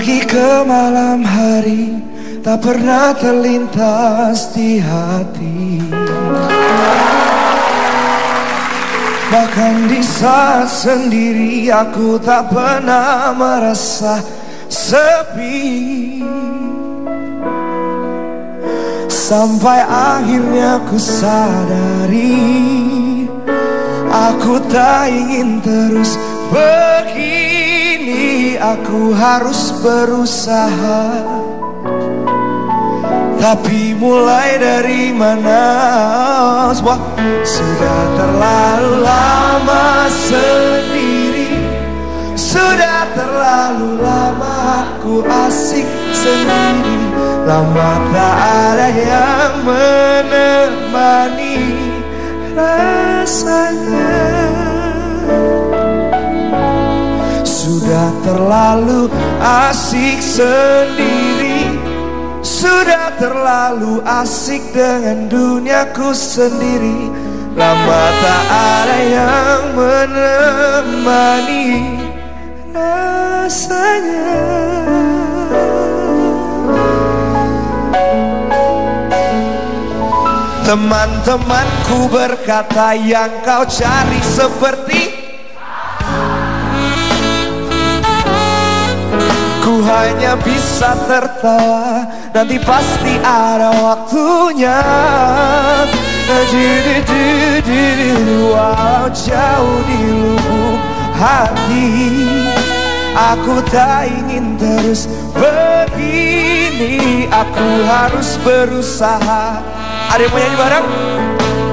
pagi ke malam hari tak pernah terlintas di hati. Bahkan di saat sendiri aku tak pernah merasa sepi. Sampai akhirnya ku sadari aku tak ingin terus begini. Aku harus berusaha, tapi mulai dari mana? Sudah terlalu lama sendiri, sudah terlalu lama aku asik sendiri. Lama tak ada yang menemani rasanya. Sudah terlalu asik sendiri, sudah terlalu asik dengan duniaku sendiri. Lama tak ada yang menemani rasanya. Teman-temanku berkata yang kau cari seperti ku hanya bisa tertawa, nanti pasti ada waktunya. Wow, jauh di lubuk hati aku tak ingin terus begini. Aku harus berusaha. Ada yang mau nyanyi bareng?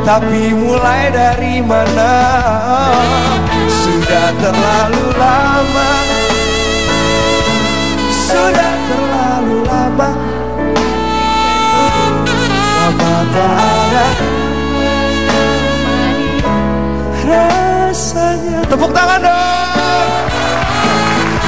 Tapi mulai dari mana? Sudah terlalu lama, sudah terlalu lama, lama tak ada rasanya. Tepuk tangan dong.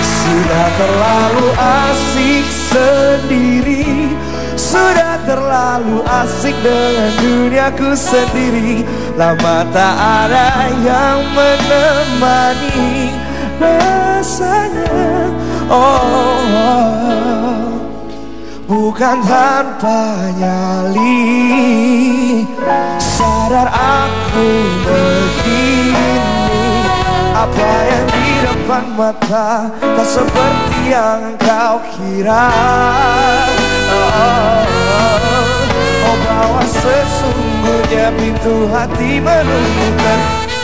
Sudah terlalu asik sendiri, sudah terlalu asik dengan duniaku sendiri. Lama tak ada yang menemani rasanya. Oh, bukan tanpa nyali sadar aku begini. Apa yang di depan mata tak seperti yang kau kira. Oh, bahwa sesungguhnya pintu hati menunggu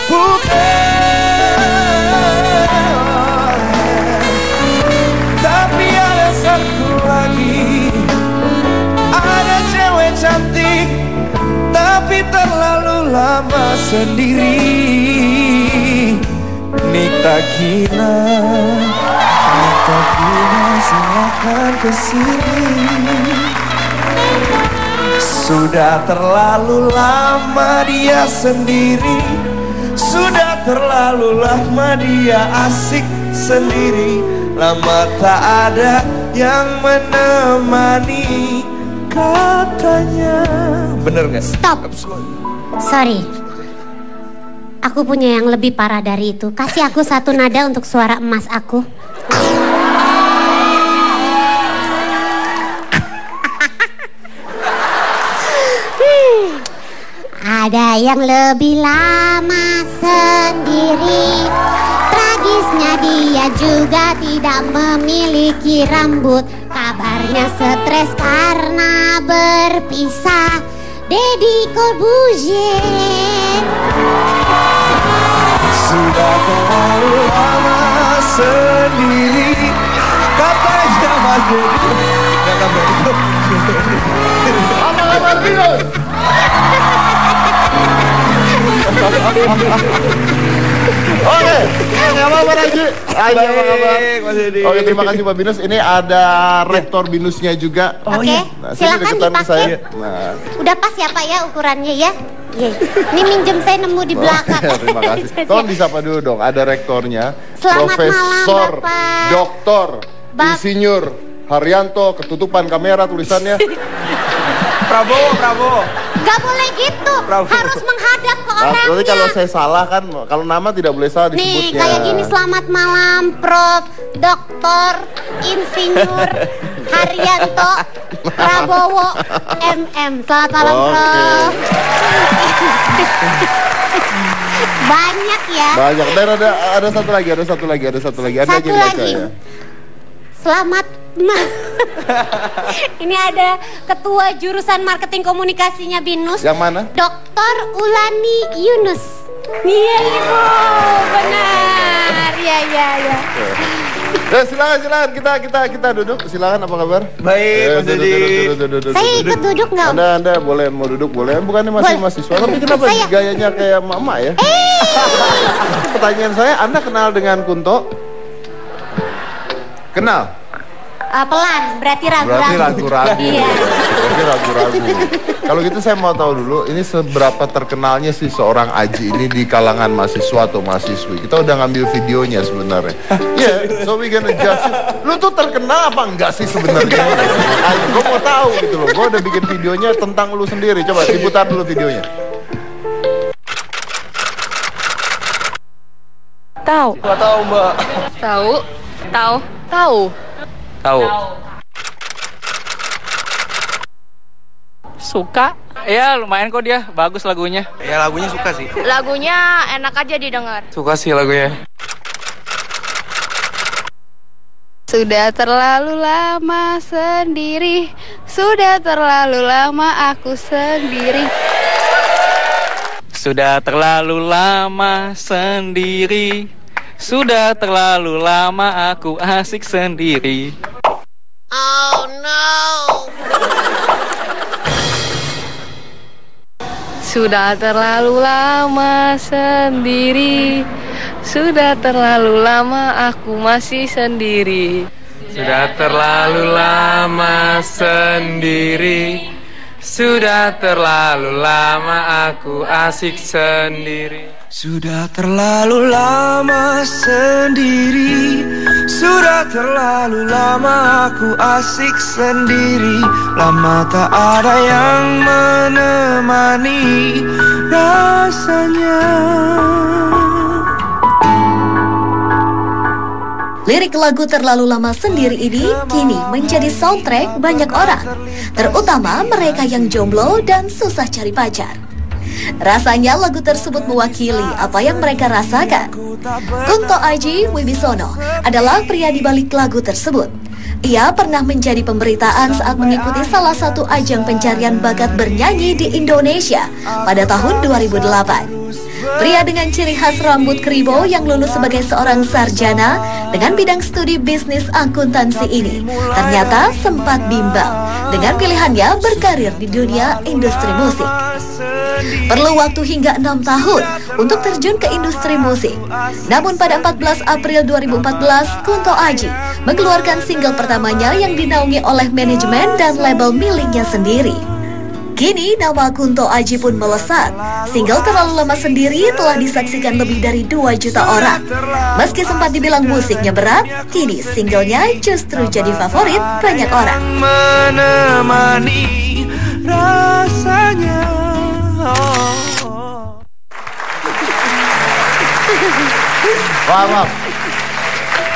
bukan. Tapi ada satu lagi, ada cewek cantik tapi terlalu lama sendiri. Nikta Gina, Nikta Gina, silakan kesini. Sudah terlalu lama dia sendiri, sudah terlalu lama dia asik sendiri. Lama tak ada yang menemani katanya. Bener gak? Stop. Sorry, aku punya yang lebih parah dari itu. Kasih aku satu nada untuk suara emas aku. Ada yang lebih lama sendiri, tragisnya dia juga tidak memiliki rambut. Kabarnya stres karena berpisah. Deddy Corbuzier. Sudah terlalu lama sendiri, katanya Mas Deddy. Apa virus? Oke, apa Haji? Haji apa kabar? Oke, terima kasih Pak Binus. Ini ada rektor Binusnya juga. Oke, nah, silakan dipakai. Nah. Udah pas ya Pak ya ukurannya ya. Ini minjem saya nemu di belakang. Terima kasih. Tolong disapa dulu dong. Ada rektornya. Selamat Profesor, malam Bapak. Doktor, Insinyur Haryanto, ketutupan kamera tulisannya. Prabowo. Gak boleh gitu, harus menghadap ke orangnya. Nanti kalau saya salah kan, kalau nama tidak boleh salah disebutnya. Nih, kayak gini, selamat malam Prof. Dr. Insinyur Haryanto Prabowo MM. Selamat malam Prof. Banyak ya. Banyak. Dan ada satu lagi. Anda satu aja lagi. Ya. Selamat Ini ada ketua jurusan marketing komunikasinya BINUS. Yang mana? Dr. Ulani Yunus. Iya Ibu, benar. Iya. Silakan kita duduk. Silakan, apa kabar? Baik, Mas Dedi. Duduk. Saya ikut duduk nggak? Anda boleh mau duduk boleh. Bukannya masih mahasiswa, tapi kenapa gayanya kayak mama ya? Pertanyaan saya, Anda kenal dengan Kunto? Kenal? Pelan, berarti ragu-ragu. Iya. Berarti ragu-ragu. Kalau gitu saya mau tahu dulu, ini seberapa terkenalnya sih seorang Aji ini di kalangan mahasiswa atau mahasiswi? Kita udah ngambil videonya sebenarnya. So we gonna judge. Lu tuh terkenal apa enggak sih sebenarnya? Gue mau tahu gitu loh. Gue udah bikin videonya tentang lu sendiri. Coba diputar dulu videonya. Tahu. Gak tahu, Mbak. Tahu. Suka? Ya lumayan kok dia, bagus lagunya. Ya lagunya suka sih. Lagunya enak aja didengar. Suka sih lagunya. Sudah terlalu lama sendiri, sudah terlalu lama aku sendiri. Sudah terlalu lama sendiri, sudah terlalu lama aku asik sendiri. Oh no. Sudah terlalu lama sendiri, sudah terlalu lama aku masih sendiri. Sudah terlalu lama sendiri, sudah terlalu lama aku asik sendiri. Sudah terlalu lama sendiri, sudah terlalu lama aku asik sendiri. Lama tak ada yang menemani rasanya. Lirik lagu Terlalu Lama Sendiri ini kini menjadi soundtrack banyak orang, terutama mereka yang jomblo dan susah cari pacar. Rasanya lagu tersebut mewakili apa yang mereka rasakan. Kunto Aji Wibisono adalah pria di balik lagu tersebut. Ia pernah menjadi pemberitaan saat mengikuti salah satu ajang pencarian bakat bernyanyi di Indonesia pada tahun 2008. Pria dengan ciri khas rambut kribo yang lulus sebagai seorang sarjana dengan bidang studi bisnis akuntansi ini ternyata sempat bimbang dengan pilihannya berkarir di dunia industri musik. Perlu waktu hingga 6 tahun untuk terjun ke industri musik. Namun pada 14 April 2014, Kunto Aji mengeluarkan single pertamanya yang dinaungi oleh manajemen dan label miliknya sendiri. Kini nama Kunto Aji pun melesat. Single Terlalu Lama Sendiri telah disaksikan lebih dari 2 juta orang. Meski sempat dibilang musiknya berat, kini singlenya justru jadi favorit banyak orang. Menemani rasanya. Maaf.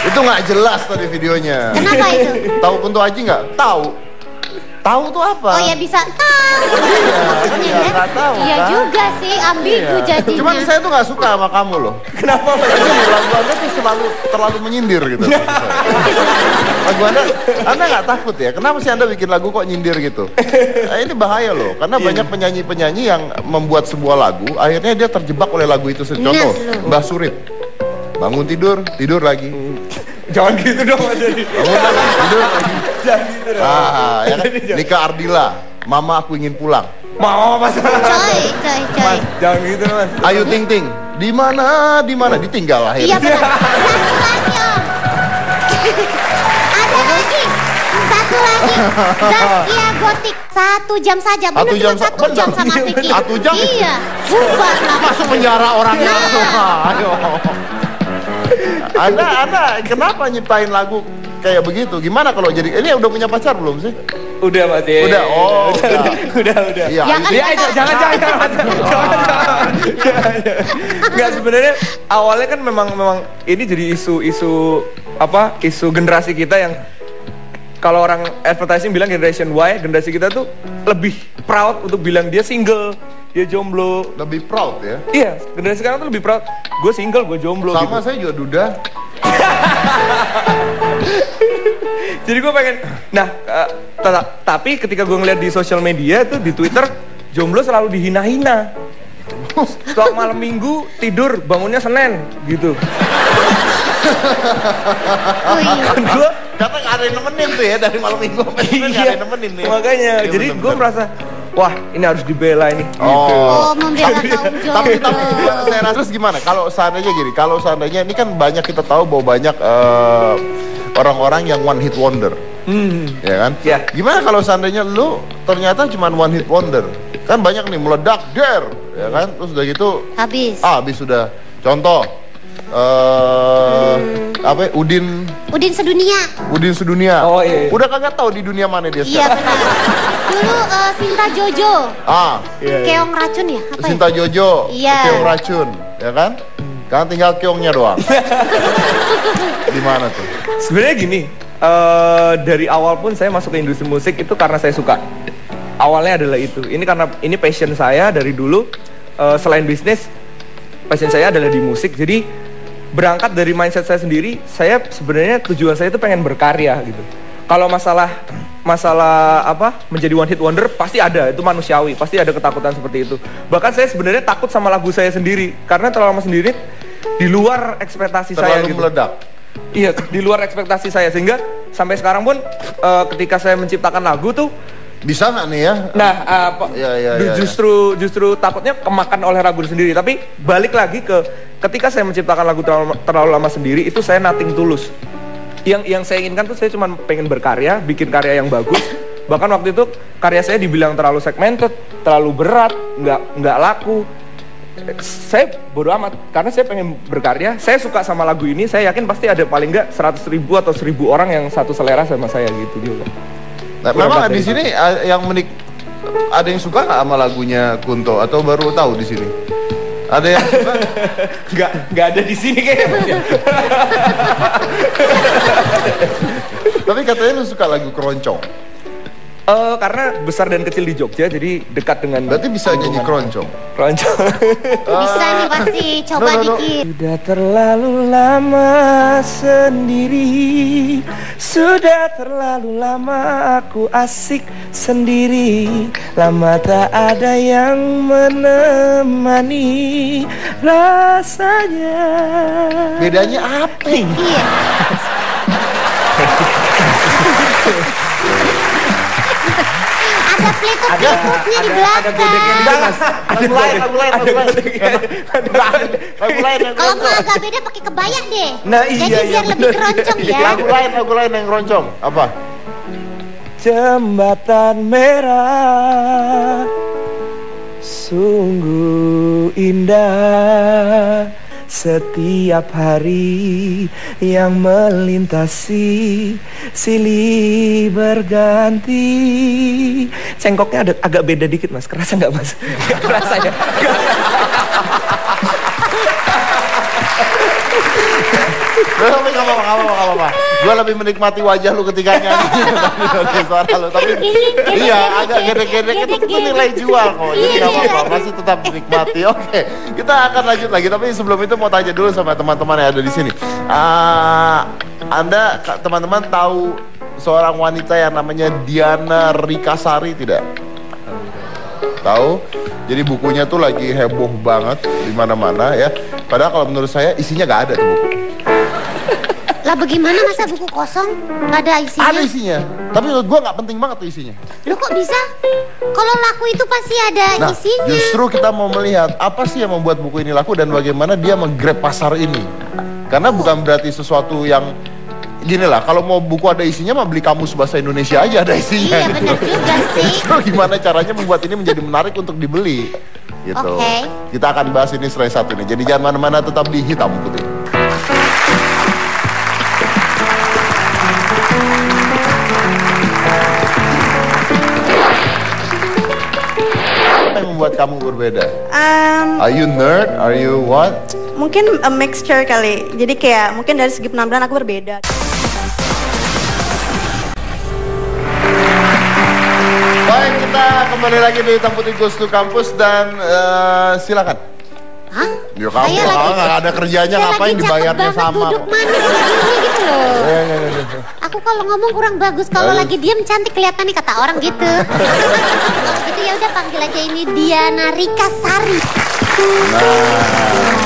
Itu nggak jelas tadi videonya. Kenapa itu? Tahu Kunto Aji nggak? Tahu. Tahu tuh apa? Oh ya bisa tahu. Iya, nggak tahu. Iya kan? juga sih, ambigu jadinya. Cuman saya tuh nggak suka sama kamu loh. Kenapa? Lagu Anda tuh terlalu menyindir gitu. Lagu Anda nggak takut ya? Kenapa sih Anda bikin lagu kok nyindir gitu? Nah, ini bahaya loh, karena banyak penyanyi-penyanyi yang membuat sebuah lagu, akhirnya dia terjebak oleh lagu itu. Contoh, Mbah Surip, bangun tidur lagi. Jangan gitu dong, Mas Dedi. Bangun tidur lagi. Jangan gitu dong. Ya kan? Nika Ardila, Mama Aku Ingin Pulang. Mau Mas. Coy. Mas, jangan gitu, Mas. Ayu Ting Ting, di mana ditinggal akhirnya. Iya benar. Satu lagi. Ada lagi. Zaskia Gotik. 1 jam saja. Benar cuma 1 jam sama Tiki. 1 jam? Iya. Bubar lah. Masuk penjara orangnya. Nah. Ayo. Anda kenapa nyiptain lagu kayak begitu. Gimana kalau jadi, ini udah punya pacar belum sih? Udah Mas ya. Udah, oh Udah. Iya, Ya kan Ya, jangan. Enggak, sebenarnya awalnya kan memang ini jadi isu generasi kita yang kalau orang advertising bilang generation Y, generasi kita tuh lebih proud untuk bilang dia single, dia jomblo. lebih proud ya. Iya, generasi sekarang tuh lebih proud. Gue single, gue jomblo Sama gitu. saya juga duda. Jadi gue pengen, tapi ketika gue ngeliat di sosial media tuh di Twitter, jomblo selalu dihina-hina. Kalau malam minggu tidur bangunnya Senin gitu. Oh iya. Kan gue Kata nggak ada yang nemenin tuh ya dari malam minggu sampai Senin nggak ada yang nemenin nih. makanya, Iya, jadi bener, gue bener. merasa, wah ini harus dibela ini. Oh, membela kaum Tapi jomblo. gimana, saya rasa terus gimana? Kalau seandainya ini kan banyak kita tahu bahwa banyak orang-orang yang one hit wonder, ya kan? Ya. Gimana kalau seandainya lu ternyata cuma one hit wonder? Kan banyak nih meledak der, ya kan? Terus udah gitu, Habis. habis sudah. Contoh, apa? Ya? Udin sedunia. Udin sedunia. Oh, iya. Udah kagak tahu di dunia mana dia Iya sekarang. benar. Dulu Sinta Jojo. Iya. Keong racun ya? Apa ya? Sinta Jojo, Iya. keong racun, ya kan? Kan tinggal keongnya doang. Di mana tuh? Sebenarnya gini, dari awal pun saya masuk ke industri musik itu karena saya suka. Awalnya adalah itu. Ini karena ini passion saya dari dulu. Selain bisnis, passion saya adalah di musik. Jadi berangkat dari mindset saya sendiri, saya sebenarnya tujuan saya itu pengen berkarya gitu. Kalau masalah menjadi one hit wonder pasti ada, itu manusiawi, pasti ada ketakutan seperti itu. Bahkan saya sebenarnya takut sama lagu saya sendiri karena terlalu lama sendiri di luar ekspektasi saya Terlalu gitu. meledak. Iya, di luar ekspektasi saya sehingga sampai sekarang pun ketika saya menciptakan lagu tuh, Bisa nggak nih ya? nah Iya. justru takutnya kemakan oleh lagu sendiri. Tapi balik lagi ke ketika saya menciptakan lagu terlalu lama sendiri itu saya nothing tulus. Yang saya inginkan tuh saya cuma pengen berkarya, bikin karya yang bagus. Bahkan waktu itu karya saya dibilang terlalu segmented, terlalu berat, nggak laku. Saya bodo amat karena saya pengen berkarya. Saya suka sama lagu ini. Saya yakin pasti ada paling nggak 100.000 atau 1.000 orang yang satu selera sama saya gitu juga. Nah, memang di sini ada yang suka nggak sama lagunya Kunto atau baru tahu di sini? Ada yang suka? Nggak ada di sini kayaknya. Mas, ya. Tapi katanya lu suka lagu keroncong. Karena besar dan kecil di Jogja, jadi dekat dengan. Berarti bisa nyanyi keroncong. Keroncong. Bisa nih pasti. Coba no. dikit. Sudah terlalu lama sendiri, sudah terlalu lama aku asik sendiri, lama tak ada yang menemani rasanya. Bedanya apa? Iya. Ada peletup-peletupnya di belakang. Lagu lain. Kalau mau agak beda pakai kebaya deh. Nah, iya, Jadi biar lebih bener. keroncong ya. Lagu lain yang keroncong. Apa? Jembatan merah sungguh indah, setiap hari yang melintasi silih berganti. Cengkoknya agak beda dikit mas, kerasa nggak mas? Nggak kerasa ya? Tapi nggak apa-apa. Gue lebih menikmati wajah lu ketika nyanyi daripada suara lu. Tapi iya, agak gede-gede itu nilai jual kok. Jadi nggak apa-apa, masih tetap menikmati. Oke, kita akan lanjut lagi. Tapi sebelum itu mau tanya dulu sama teman-teman yang ada di sini. Anda, teman-teman tahu seorang wanita yang namanya Diana Rikasari tidak? Tahu? Jadi bukunya tuh lagi heboh banget di mana-mana ya. Padahal kalau menurut saya isinya nggak ada tuh buku. Lah bagaimana masa buku kosong nggak ada isinya? Ada isinya, tapi menurut gua nggak penting banget tuh isinya. Loh kok bisa? Kalau laku itu pasti ada Nah, isinya. justru kita mau melihat apa sih yang membuat buku ini laku dan bagaimana dia menggrab pasar ini. Karena bukan berarti sesuatu yang gini lah, kalau mau buku ada isinya mah beli kamus bahasa Indonesia aja ada isinya. Iya benar juga sih. Justru gimana caranya membuat ini menjadi menarik untuk dibeli gitu. Oke. Kita akan bahas ini setelah satu ini. Jadi jangan mana-mana, tetap di Hitam Putih. Apa yang membuat kamu berbeda? Are you nerd? Are you what? Mungkin a mixture kali. Jadi kayak mungkin dari segi penampilan aku berbeda. Baik, kita kembali lagi di Hitam Putih Goes to Campus dan silakan. Hah? Ya kamu nggak ada kerjanya, ngapain dibayarnya sama? Duduk manis begini gitu loh. Aku kalau ngomong kurang bagus, kalau lagi diem cantik kelihatan nih kata orang gitu. Kalau gitu ya udah panggil aja ini Diana Rika Sari. Nah,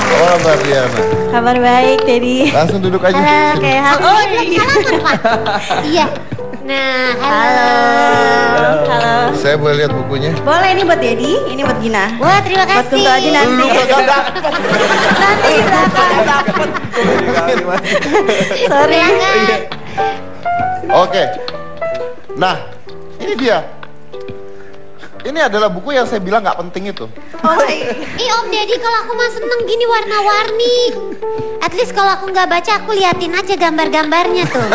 apa kabar Diana? Kabar baik, Teddy. Langsung duduk aja. Halo, kayak halo. Oh, belum salaman Pak. Iya. Nah, halo. Halo. Saya boleh lihat bukunya? Boleh, ini buat Teddy, ini buat Gina. Wah, terima Buat kasih. Kunto aja nanti. Lu gak dapet. Nanti di belakang. Sorry. Silakan. Oke. Nah, ini dia. Ini adalah buku yang saya bilang nggak penting itu. Oh, Ih Om Deddy, kalau aku mah seneng gini warna-warni. At least kalau aku nggak baca, aku liatin aja gambar-gambarnya tuh.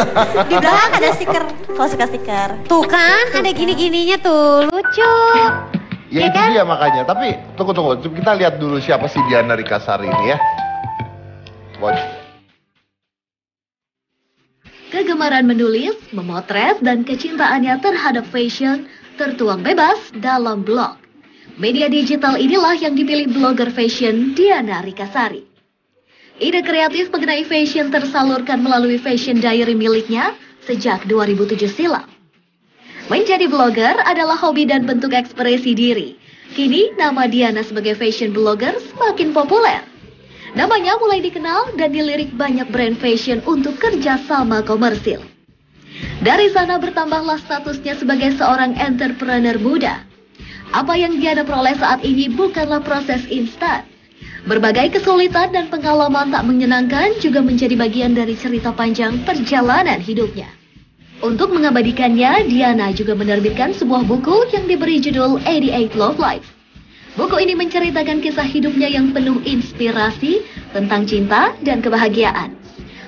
di belakang ada stiker. Kalau suka stiker. Tuh kan, ada gini-gininya tuh, lucu. Ya itu dia makanya. Tapi tunggu. Kita lihat dulu siapa sih Diana Rika Sari ini ya. Watch. Kegemaran menulis, memotret, dan kecintaannya terhadap fashion tertuang bebas dalam blog. Media digital inilah yang dipilih blogger fashion Diana Rika Sari. Ide kreatif mengenai fashion tersalurkan melalui fashion diary miliknya sejak 2007 silam. Menjadi blogger adalah hobi dan bentuk ekspresi diri. Kini nama Diana sebagai fashion blogger semakin populer. Namanya mulai dikenal dan dilirik banyak brand fashion untuk kerjasama komersil. Dari sana bertambahlah statusnya sebagai seorang entrepreneur muda. Apa yang Diana peroleh saat ini bukanlah proses instan. Berbagai kesulitan dan pengalaman tak menyenangkan juga menjadi bagian dari cerita panjang perjalanan hidupnya. Untuk mengabadikannya, Diana juga menerbitkan sebuah buku yang diberi judul 88 Love Life. Buku ini menceritakan kisah hidupnya yang penuh inspirasi tentang cinta dan kebahagiaan.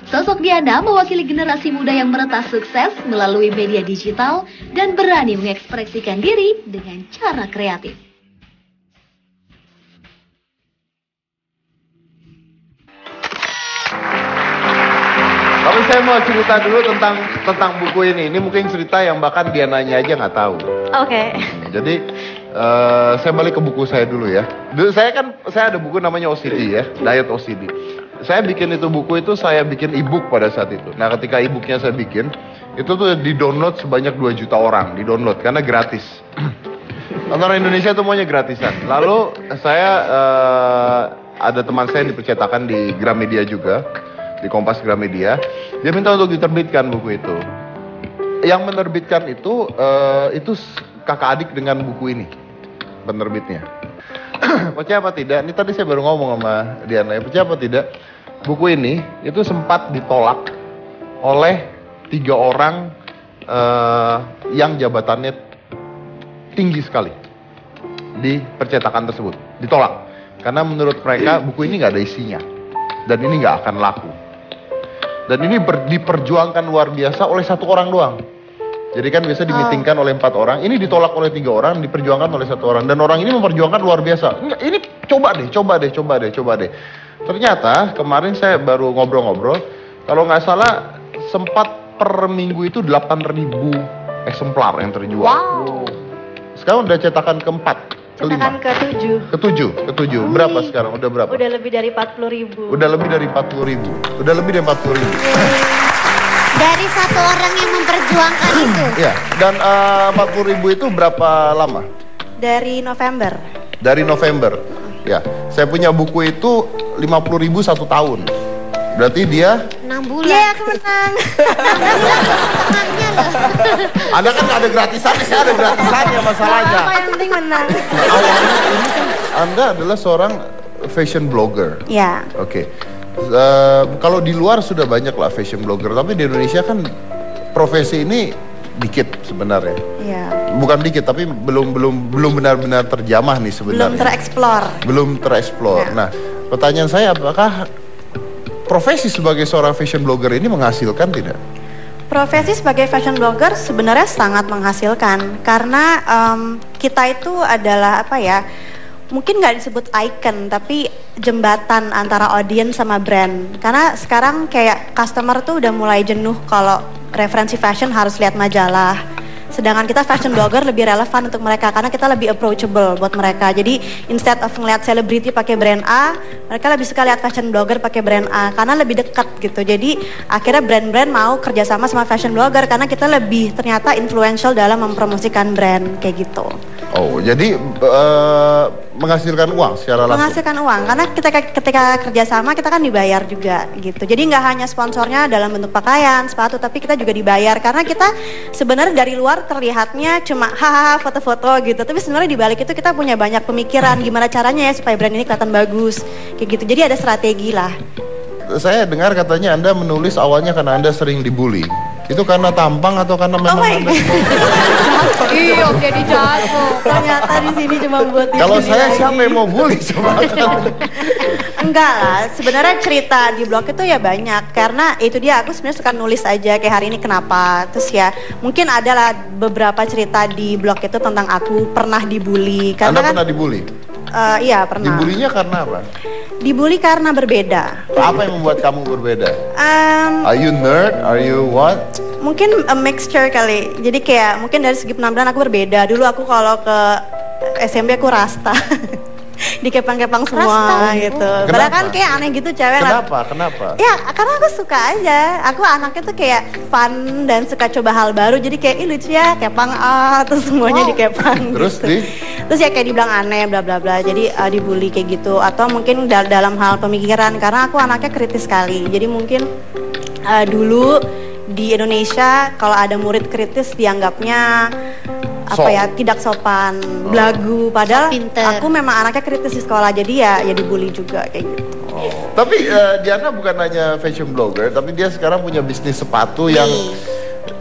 Sosok Diana mewakili generasi muda yang meretas sukses melalui media digital dan berani mengekspresikan diri dengan cara kreatif. Tapi saya mau cerita dulu tentang buku ini. Ini mungkin cerita yang bahkan Diananya aja nggak tahu. Oke. Jadi saya balik ke buku saya dulu ya. Dulu saya ada buku namanya OCD ya, Diet OCD. Saya bikin itu buku itu saya bikin e-book pada saat itu. Nah ketika e-booknya saya bikin, itu tuh di-download sebanyak 2 juta orang, di-download karena gratis. Orang Indonesia itu maunya gratisan. Lalu saya ada teman saya yang dipercetakan di Gramedia juga, di Kompas Gramedia. Dia minta untuk diterbitkan buku itu. Yang menerbitkan itu kakak adik dengan buku ini, penerbitnya. Percaya apa tidak? Ini tadi saya baru ngomong sama Diana. Percaya apa tidak? Buku ini itu sempat ditolak oleh 3 orang yang jabatannya tinggi sekali di percetakan tersebut. Ditolak karena menurut mereka buku ini nggak ada isinya dan ini nggak akan laku. Dan ini diperjuangkan luar biasa oleh 1 orang doang. Jadi kan biasa dimitingkan oleh 4 orang, ini ditolak oleh 3 orang, diperjuangkan oleh 1 orang. Dan orang ini memperjuangkan luar biasa. Ini coba deh. Ternyata kemarin saya baru ngobrol-ngobrol, kalau nggak salah sempat per minggu itu 8.000 eksemplar yang terjual. Wow. Sekarang udah cetakan keempat, Cetakan kelima. ke-7. Ketujuh. Berapa sekarang? Udah berapa? Udah lebih dari 40.000. Udah lebih dari 40.000. Dari 1 orang yang memperjuangkan itu. Iya, dan 40.000 itu berapa lama? Dari November. Dari November. Ya, saya punya buku itu 50.000 1 tahun. Berarti dia 6 bulan. Iya, aku menang. Setengahnya loh. Anda kan nggak ada gratisannya, saya ada gratisannya masalahnya. Apa yang penting menang. Awalnya ini kan Anda adalah seorang fashion blogger. Ya. Oke. Kalau di luar sudah banyak lah fashion blogger, tapi di Indonesia kan profesi ini dikit sebenarnya. Iya. Bukan dikit, tapi belum benar-benar terjamah nih sebenarnya. Belum tereksplor. Ya. Nah, pertanyaan saya, apakah profesi sebagai seorang fashion blogger ini menghasilkan tidak? Profesi sebagai fashion blogger sebenarnya sangat menghasilkan karena kita itu adalah apa ya? Mungkin nggak disebut icon tapi jembatan antara audiens sama brand. Karena sekarang kayak customer tuh udah mulai jenuh kalau referensi fashion harus lihat majalah. Sedangkan kita fashion blogger lebih relevan untuk mereka karena kita lebih approachable buat mereka. Jadi instead of ngeliat selebriti pakai brand A, mereka lebih suka lihat fashion blogger pakai brand A karena lebih dekat gitu. Jadi akhirnya brand-brand mau kerjasama sama fashion blogger karena kita lebih ternyata influential dalam mempromosikan brand kayak gitu. Oh, jadi menghasilkan uang secara langsung? Menghasilkan uang, karena ketika kerjasama kita kan dibayar juga gitu. Jadi nggak hanya sponsornya dalam bentuk pakaian, sepatu, tapi kita juga dibayar. Karena kita sebenarnya dari luar terlihatnya cuma hahaha foto-foto gitu. Tapi sebenarnya di balik itu kita punya banyak pemikiran gimana caranya ya supaya brand ini kelihatan bagus kayak gitu. Jadi ada strategi lah. Saya dengar katanya Anda menulis awalnya karena Anda sering dibully. Itu karena tampang atau karena memang Anda? Iya, jadi jatuh. Ternyata di sini cuma buat Kalau saya siapa yang mau bully coba kan? Enggak lah, sebenarnya cerita di blog itu ya banyak. Karena itu dia, aku sebenarnya suka nulis aja kayak hari ini kenapa. Terus ya mungkin adalah beberapa cerita di blog itu tentang aku pernah dibully. Anda Karena pernah dibully? Iya pernah. Dibulinya karena apa? Dibully karena berbeda. Apa yang membuat kamu berbeda? Are you nerd? Are you what? Mungkin a mixture kali. Jadi kayak mungkin dari segi penampilan aku berbeda. Dulu aku kalau ke SMP aku rasta. Dikepang-kepang semua Rasta, gitu. Kenapa? Padahal kan kayak aneh gitu cewek. Kenapa? Ya karena aku suka aja. Aku anaknya tuh kayak fun dan suka coba hal baru. Jadi kayak ih lucu ya kepang terus semuanya dikepang. Terus gitu. Terus ya kayak dibilang aneh bla bla bla. Jadi dibully kayak gitu. Atau mungkin dalam hal pemikiran karena aku anaknya kritis sekali. Jadi mungkin dulu di Indonesia kalau ada murid kritis dianggapnya apa ya tidak sopan, belagu, padahal aku memang anaknya kritis di sekolah jadi ya dibully juga kayak gitu. Tapi Diana bukan hanya fashion blogger, tapi dia sekarang punya bisnis sepatu yang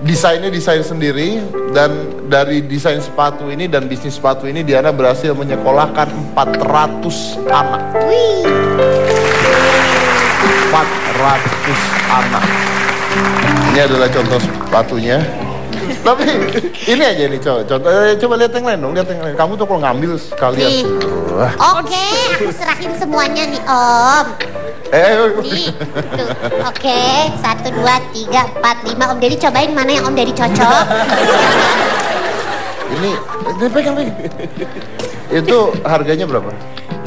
desainnya desain sendiri, dan dari desain sepatu ini dan bisnis sepatu ini Diana berhasil menyekolahkan 400 anak. 400 anak. Ini adalah contoh sepatunya. Tapi ini aja nih coba lihat yang lain dong, lihat yang lain. Kamu tuh kalau ngambil sekalian. Oke, aku serahin semuanya nih Om. Nih, tuh. Oke, 1, 2, 3, 4, 5. Om Deddy cobain mana yang Om Deddy cocok. Ini pegang. Itu harganya berapa?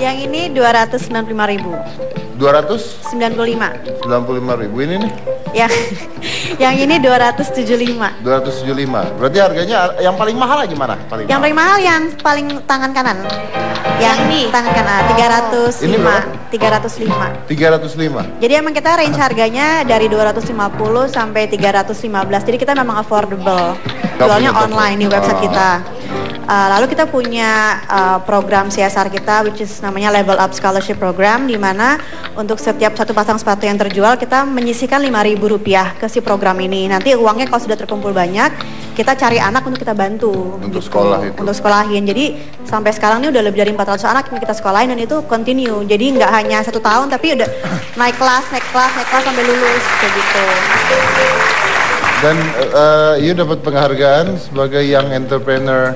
Yang ini 295.000. 295.000 ini nih. Yang ini 275. 275. Berarti harganya yang paling mahal lagi mana? Yang paling mahal yang paling tangan kanan. Yang ini tangan kanan 305. Ini berapa? 305. 305. Jadi emang kita range harganya dari 250 sampai 315. Jadi kita memang affordable. Jualnya online di website kita. Lalu kita punya program CSR kita which is namanya Level Up Scholarship Program, di mana untuk setiap satu pasang sepatu yang terjual kita menyisihkan Rp5.000 ke si program ini. Nanti uangnya kalau sudah terkumpul banyak kita cari anak untuk kita bantu untuk gitu, sekolah itu. untuk sekolahin. Jadi sampai sekarang ini udah lebih dari 400 anak yang kita sekolahin dan itu continue. Jadi nggak hanya 1 tahun tapi udah naik kelas sampai lulus kayak gitu. Dan you dapat penghargaan sebagai young entrepreneur.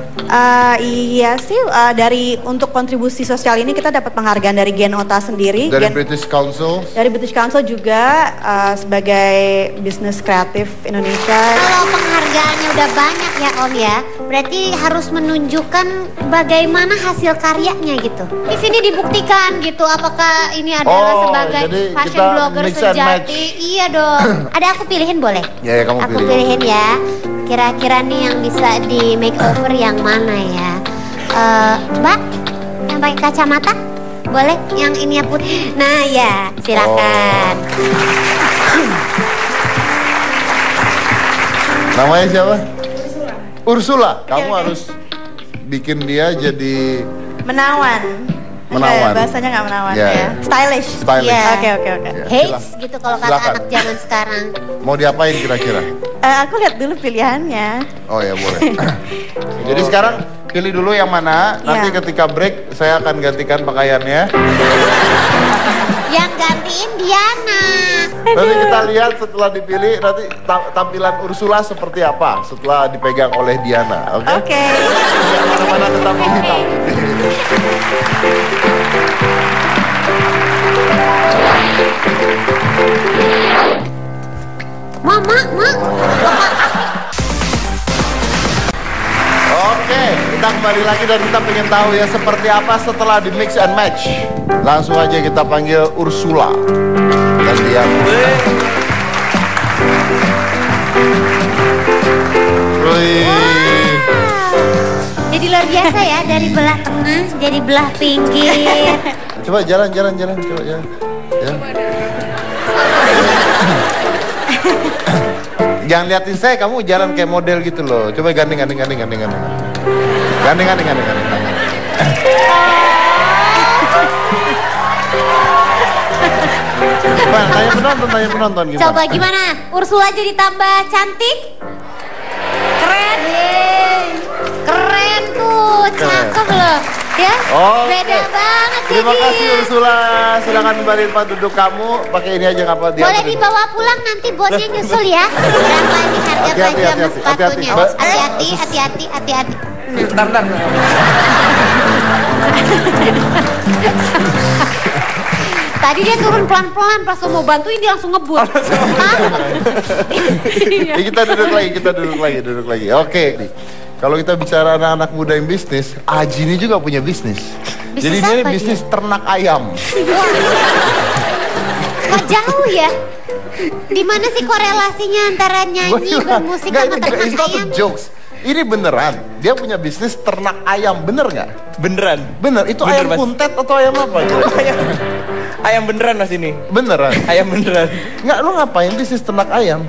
Iya sih, dari untuk kontribusi sosial ini kita dapat penghargaan dari Genota sendiri. Dari British Council. Dari British Council juga sebagai bisnis kreatif Indonesia. Kalau penghargaannya udah banyak ya Om ya, berarti harus menunjukkan bagaimana hasil karyanya gitu. Di sini dibuktikan gitu, apakah ini adalah sebagai fashion blogger sejati. Iya dong. Ada aku pilihin boleh? Ya, kamu aku pilihin ya. Kira-kira nih yang bisa di makeover yang mana ya? Mbak, yang pakai kacamata? Boleh? Yang ininya putih? Nah ya, silakan. Namanya siapa? Ursula. Kamu harus bikin dia jadi menawan. Bahasanya nggak menawan ya. Stylish. Yeah. Oke. Hits gitu kalau kata anak zaman sekarang. Mau diapain kira-kira? Aku lihat dulu pilihannya. Oh ya boleh. Jadi sekarang pilih dulu yang mana. Nanti ketika break saya akan gantikan pakaiannya. Yang gantiin Diana. Nanti kita lihat setelah dipilih nanti tampilan Ursula seperti apa setelah dipegang oleh Diana, oke? Oke. Mana-mana tetap di hitam. Mama. Oke, kita kembali lagi dan kita pengen tahu ya seperti apa setelah di mix and match. Langsung aja kita panggil Ursula dan Diana. Jadi luar biasa ya, dari belah tengah jadi belah pinggir. Coba jalan, coba jalan. Ya. Jangan liatin saya, kamu jalan kayak model gitu loh. Coba gandeng. Tanya penonton gimana? Coba gimana? Ursula jadi tambah cantik? Keren tuh, cakep loh. Ya, beda banget. Terima kasih Ursula. Silakan kembali tempat duduk kamu. Pakai ini aja ngapa dia? Boleh dibawa pulang, nanti bosnya nyusul ya. Berapa ini harga pajama sepatunya? Hati-hati. Bentar. Tadi dia turun pelan-pelan, pas mau bantuin dia langsung ngebut. Kita duduk lagi. Oke. Kalau kita bicara anak-anak muda yang bisnis, Aji ini juga punya bisnis. Jadi ini bisnis ternak ayam. Kok jauh ya? Di mana sih korelasinya antara nyanyi, bermusik sama ternak ayam? Jokes. Ini beneran. Dia punya bisnis ternak ayam, bener nggak? Beneran. Bener. Itu Bener, ayam Mas. kuntet atau ayam apa? Ayam beneran Mas ini. Beneran. Ayam beneran. Nggak, lu ngapain bisnis ternak ayam?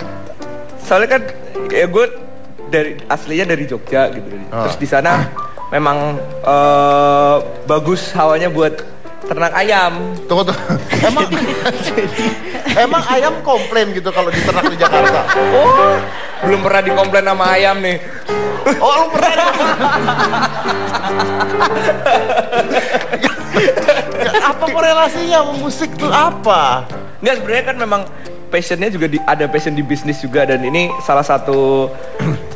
Soalnya kan ya gue aslinya dari Jogja gitu. Terus di sana memang bagus hawanya buat ternak ayam. Tunggu. Emang ayam komplain gitu kalau diternak di Jakarta? Oh, belum pernah dikomplain sama ayam nih. Oh, lu pernah? Apa korelasinya sama musik tuh apa? Nggak, sebenarnya kan memang passionnya juga ada passion di bisnis juga, dan ini salah satu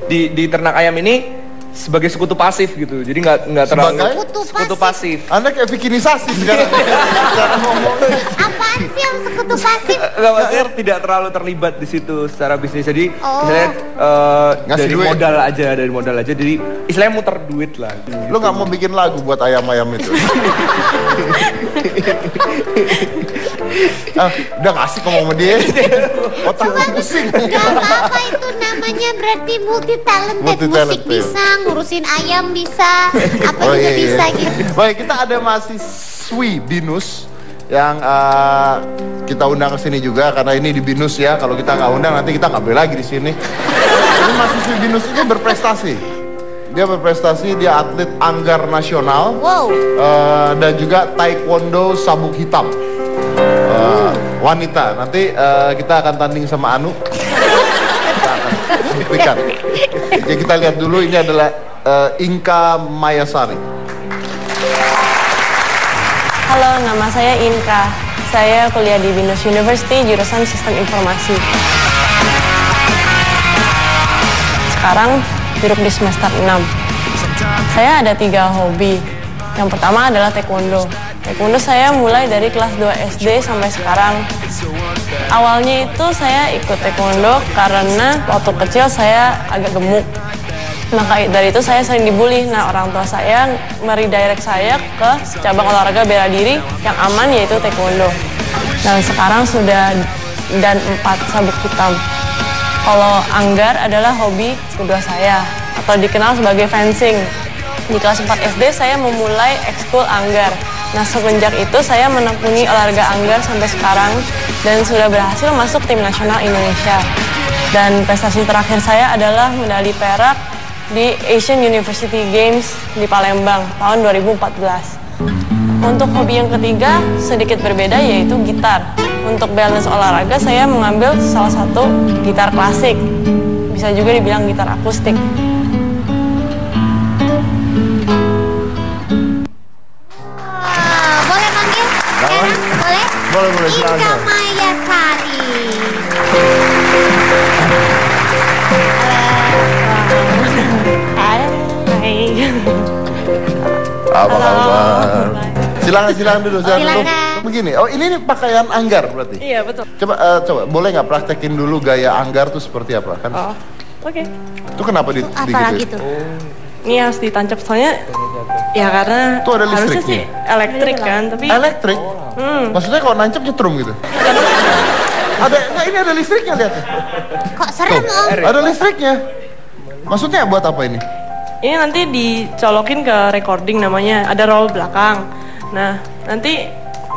di ternak ayam ini sebagai sekutu pasif gitu. Jadi nggak terlalu sekutu pasif. Anda kayak bikinisasi sekarang. Cara ngomong. Apaan sih yang sekutu pasif? Nggak, maksudnya tidak terlalu terlibat di situ secara bisnis. Jadi misalnya dari duit. dari modal aja. Jadi istilahnya muter duit lah. Lu nggak mau bikin lagu buat ayam-ayam itu? Udah ngasih ngomong sama dia. Otak lu pusing. Gak apa-apa, itu namanya berarti multi talented. Musik bisa, ngurusin ayam bisa, apa juga bisa gitu. Baik, kita ada mahasiswi BINUS yang kita undang ke sini juga karena ini di BINUS ya. Kalau kita nggak undang nanti kita nggak boleh lagi di sini. Ini mahasiswi BINUS ini berprestasi. Dia berprestasi, dia atlet anggar nasional. Wow. Dan juga taekwondo sabuk hitam. Wanita. Nanti kita akan tanding sama Anu. Kita akan buktikan. Jadi kita lihat dulu, ini adalah Inka Mayasari. Halo, nama saya Inka. Saya kuliah di BINUS University, jurusan Sistem Informasi. Sekarang duduk di semester 6. Saya ada 3 hobi. Yang pertama adalah taekwondo. Taekwondo saya mulai dari kelas 2 SD sampai sekarang. Awalnya itu saya ikut taekwondo karena waktu kecil saya agak gemuk. Maka dari itu saya sering dibully. Nah, orang tua saya meredirect saya ke cabang olahraga bela diri yang aman, yaitu taekwondo. Dan sekarang sudah 4 sabuk hitam. Kalau anggar adalah hobi kedua saya, atau dikenal sebagai fencing. Di kelas 4 SD saya memulai ekskul anggar. Nah, semenjak itu saya menekuni olahraga anggar sampai sekarang dan sudah berhasil masuk tim nasional Indonesia. Dan prestasi terakhir saya adalah medali perak di Asian University Games di Palembang tahun 2014. Untuk hobi yang ketiga sedikit berbeda, yaitu gitar. Untuk balance olahraga saya mengambil salah satu gitar klasik. Bisa juga dibilang gitar akustik. Boleh manggil sekarang? Boleh? Boleh, Inka Mayasari. Apa kabar? Silakan dulu. Silakan. Begini, ini pakaian Anggar berarti? Iya, betul. Coba boleh nggak praktekin dulu gaya Anggar tuh seperti apa kan? Oke. Itu kenapa Apa lagi tuh? Ini harus ditancap soalnya ya karena tuh ada harusnya listriknya. sih elektrik kan, tapi Elektrik? Maksudnya kalau nancap nyetrum gitu? Ini ada listriknya, lihat. Kok serem Om? Ada listriknya. Maksudnya buat apa ini? ini nanti dicolokin ke recording namanya, ada roll belakang. Nah, nanti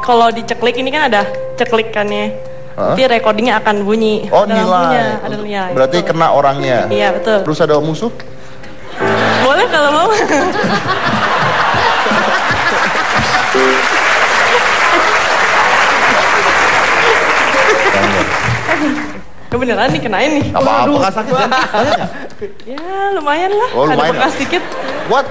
kalau diceklik ini kan ada ceklikannya. Nanti recordingnya akan bunyi. Oh, ada nilai. lampunya, ada nilai. Berarti kena orangnya. Iya, betul. Terus ada musuh? Boleh kalau mau. Kebeneran nih kenain nih. Apa sakit ya? Ya lumayan lah. Oh, lumayan. Ada bekas dikit. Kuat.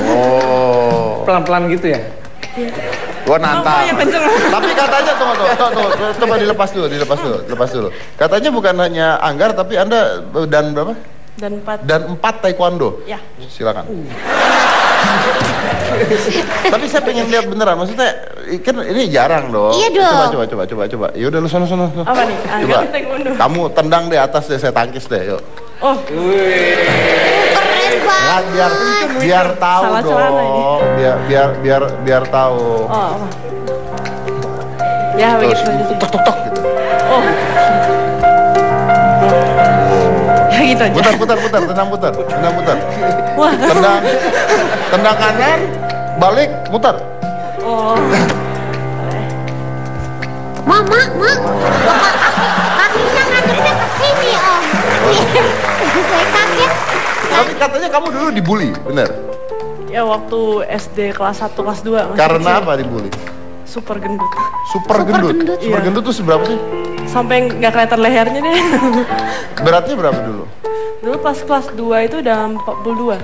Oh. Pelan-pelan gitu ya? Gua nantang. Yang kenceng. Tapi katanya tunggu. Coba dilepas dulu. Katanya bukan hanya Anggar tapi Anda dan berapa? Dan 4 taekwondo. Ya. Silakan. Tapi saya pengen lihat beneran, maksudnya kan ini jarang dong. Iya dong. Coba. Yaudah lu sono. Apa nih? Coba. Taekwondo. Kamu tendang deh atas deh, saya tangkis deh, yuk. Oh. Keren banget. Biar tahu Salah dong. Biar tahu. Oh. Apa? Ya begitu. Tok gitu. Oh. Ya gitu aja. Putar, tendang putar. Wah. Tendang kanan, balik, muter. Oh. Mama. Kakinya ngadepnya ke sini Om. Saya kaget. Tapi katanya kamu dulu dibully, bener? Ya waktu SD kelas 1, kelas 2. Karena apa dibully? Super gendut. Super gendut. Super Iya. gendut tuh seberapa sih? Sampai nggak kelihatan lehernya deh. Beratnya berapa dulu? Dulu pas kelas 2 itu udah 42.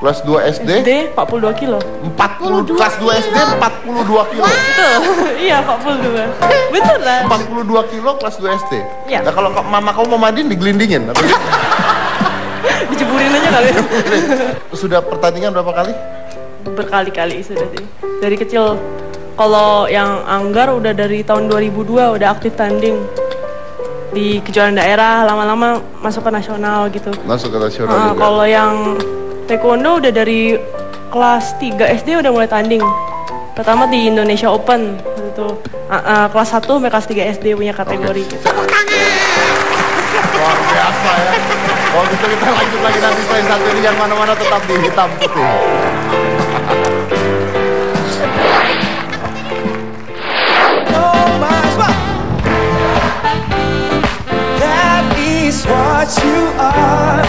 Kelas 2 SD? SD 42 kilo. 40, kelas 2 SD 42 kilo. Betul. Iya 42. Betul lah. 42 kilo kelas 2 SD. Iya. Nah, kalau mama kamu mau mandiin digelindingin atau Diceburin aja kali. Sudah pertandingan berapa kali? Berkali-kali sudah sih. Dari kecil. Kalau yang Anggar udah dari tahun 2002 udah aktif tanding di kejuaraan daerah, lama-lama masuk ke nasional gitu. Masuk ke nasional juga. Kalau yang taekwondo udah dari kelas 3 SD udah mulai tanding. Pertama di Indonesia Open itu kelas 1 sampai kelas 3 SD punya kategori gitu. Luar biasa ya. Kalau gitu kita lanjut lagi nanti selain satu ini, yang mana-mana tetap di hitam putih. That is what you are.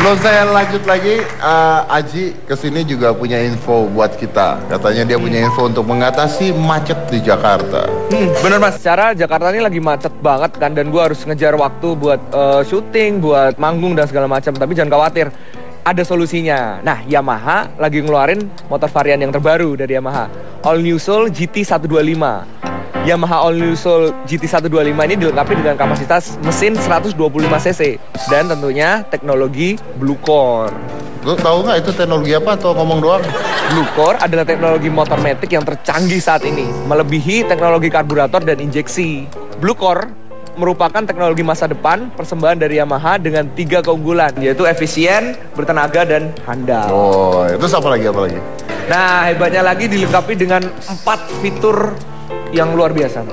Sebelum saya lanjut lagi, Aji kesini juga punya info buat kita. Katanya dia punya info untuk mengatasi macet di Jakarta. Bener mas, secara Jakarta ini lagi macet banget kan, dan gue harus ngejar waktu buat syuting, buat manggung dan segala macam. Tapi jangan khawatir, ada solusinya. Nah, Yamaha lagi ngeluarin motor varian yang terbaru dari Yamaha, All New Soul GT 125. Yamaha All New Soul GT 125 ini dilengkapi dengan kapasitas mesin 125 cc dan tentunya teknologi Blue Core. Lu tahu nggak itu teknologi apa atau ngomong doang? Blue Core adalah teknologi motor matic yang tercanggih saat ini, melebihi teknologi karburator dan injeksi. Blue Core merupakan teknologi masa depan persembahan dari Yamaha dengan 3 keunggulan, yaitu efisien, bertenaga, dan handal. Oh, itu apa lagi? Nah, hebatnya lagi dilengkapi dengan 4 fitur yang luar biasa.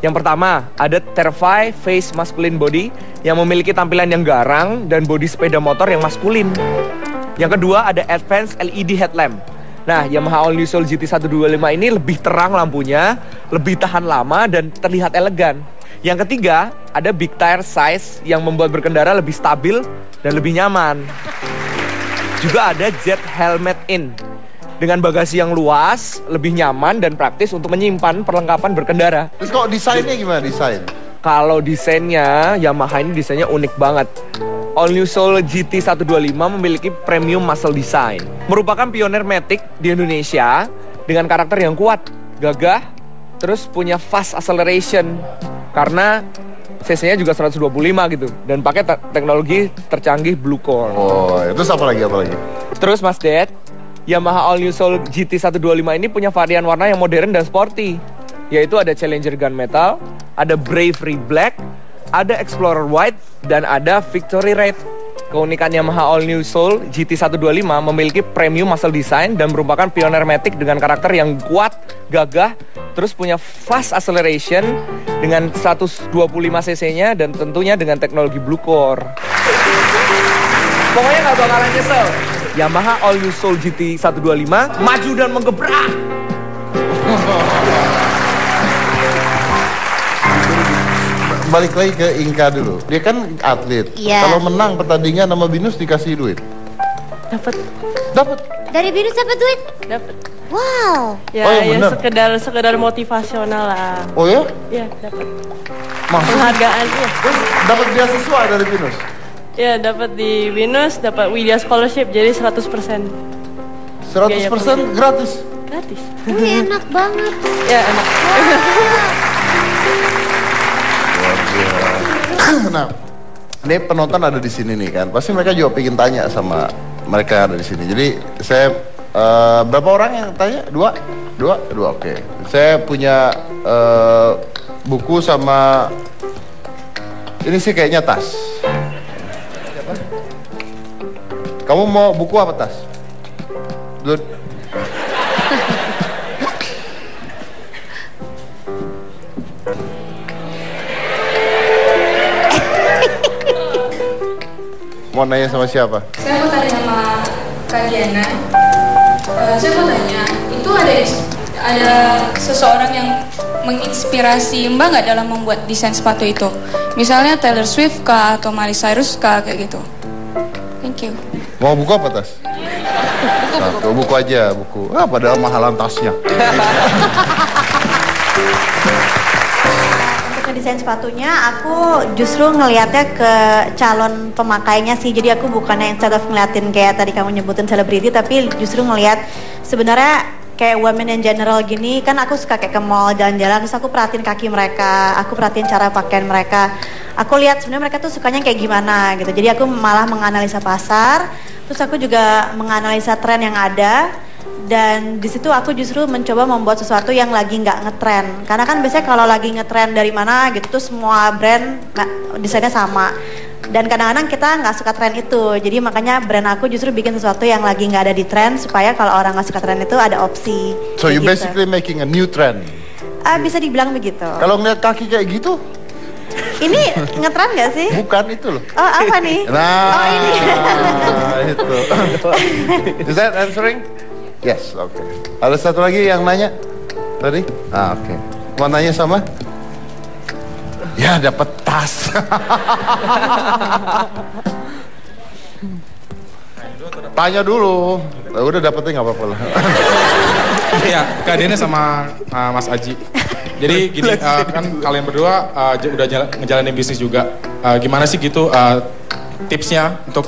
Yang pertama, ada Terfy Face Masculine Body yang memiliki tampilan yang garang dan bodi sepeda motor yang maskulin. Yang kedua, ada Advanced LED Headlamp. Nah, Yamaha All New Soul GT 125 ini lebih terang lampunya, lebih tahan lama dan terlihat elegan. Yang ketiga, ada Big Tire Size yang membuat berkendara lebih stabil dan lebih nyaman. Juga ada Jet Helmet In dengan bagasi yang luas, lebih nyaman dan praktis untuk menyimpan perlengkapan berkendara. Terus kalau desainnya gimana desain? Kalau desainnya, Yamaha ini desainnya unik banget. All New Soul GT 125 memiliki premium muscle design. Merupakan pionir matic di Indonesia dengan karakter yang kuat, gagah, terus punya fast acceleration karena cc-nya juga 125 gitu dan pakai teknologi tercanggih Blue Core. Oh, itu apa lagi? Terus Mas Ded, Yamaha All New Soul GT 125 ini punya varian warna yang modern dan sporty, yaitu ada Challenger Gunmetal, ada Bravery Black, ada Explorer White, dan ada Victory Red. Keunikan Yamaha All New Soul GT 125 memiliki premium muscle design dan merupakan pioner matic dengan karakter yang kuat, gagah, terus punya fast acceleration dengan 125 cc-nya dan tentunya dengan teknologi Blue Core. Pokoknya nggak bakalan nyesel. Yamaha All New Soul GT 125 maju dan menggebrak. Balik lagi ke Inka dulu. Dia kan atlet. Iya. Kalau menang pertandingan sama Binus dikasih duit. Dapat. Dari Binus dapat duit? Dapat. Wow. Ya, Oh, ya bener? sekedar motivasional lah. Oh ya? Iya, dapat. Maksud Penghargaan iya. dapat beasiswa dari Binus? Ya, dapat di Binus, dapat Widya Scholarship, jadi 100%. 100% gratis? Gratis. Enak banget. Ya, enak. Nah, ini penonton ada di sini nih kan. Pasti mereka juga pengen tanya sama mereka ada di sini. Jadi saya berapa orang yang tanya? Dua, oke. Saya punya buku sama ini sih kayaknya tas. Kamu mau buku apa tas? Good. Mau nanya sama siapa? Saya mau tanya sama Kak Diana. Saya mau tanya, itu ada seseorang yang menginspirasi Mbak nggak dalam membuat desain sepatu itu? Misalnya Taylor Swift kah atau Miley Cyrus kah kayak gitu? Thank you. Mau buku apa tas? Satu buku aja, buku. Padahal mahalan tasnya. Desain sepatunya aku justru ngelihatnya ke calon pemakainya sih, jadi aku bukannya instead of ngeliatin kayak tadi kamu nyebutin selebriti, tapi justru ngelihat sebenarnya kayak women in general gini kan. Aku suka kayak ke mall jalan-jalan, terus aku perhatiin kaki mereka, aku perhatiin cara pakaian mereka, aku lihat sebenarnya mereka tuh sukanya kayak gimana gitu. Jadi aku malah menganalisa pasar, terus aku juga menganalisa tren yang ada. Dan di situ aku justru mencoba membuat sesuatu yang lagi nggak ngetren. Karena kan biasanya kalau lagi ngetren dari mana gitu tuh semua brand desainnya sama. Dan kadang-kadang kita nggak suka tren itu. Jadi makanya brand aku justru bikin sesuatu yang lagi nggak ada di tren supaya kalau orang nggak suka tren itu ada opsi. So you gitu. basically making a new trend. Bisa dibilang begitu. Kalau ngeliat kaki kayak gitu, ini ngetren nggak sih? bukan itu loh. Oh apa nih? Nah, Oh ini. itu. Is that answering? Yes, oke. Ada satu lagi yang nanya tadi? Oke. Mau nanya sama? Ya, dapat tas. Tanya dulu. Udah dapetnya nggak apa-apa lah. Iya, Kak Diana sama Mas Aji. Jadi gini, kan kalian berdua udah ngejalanin bisnis juga. Gimana sih gitu tipsnya untuk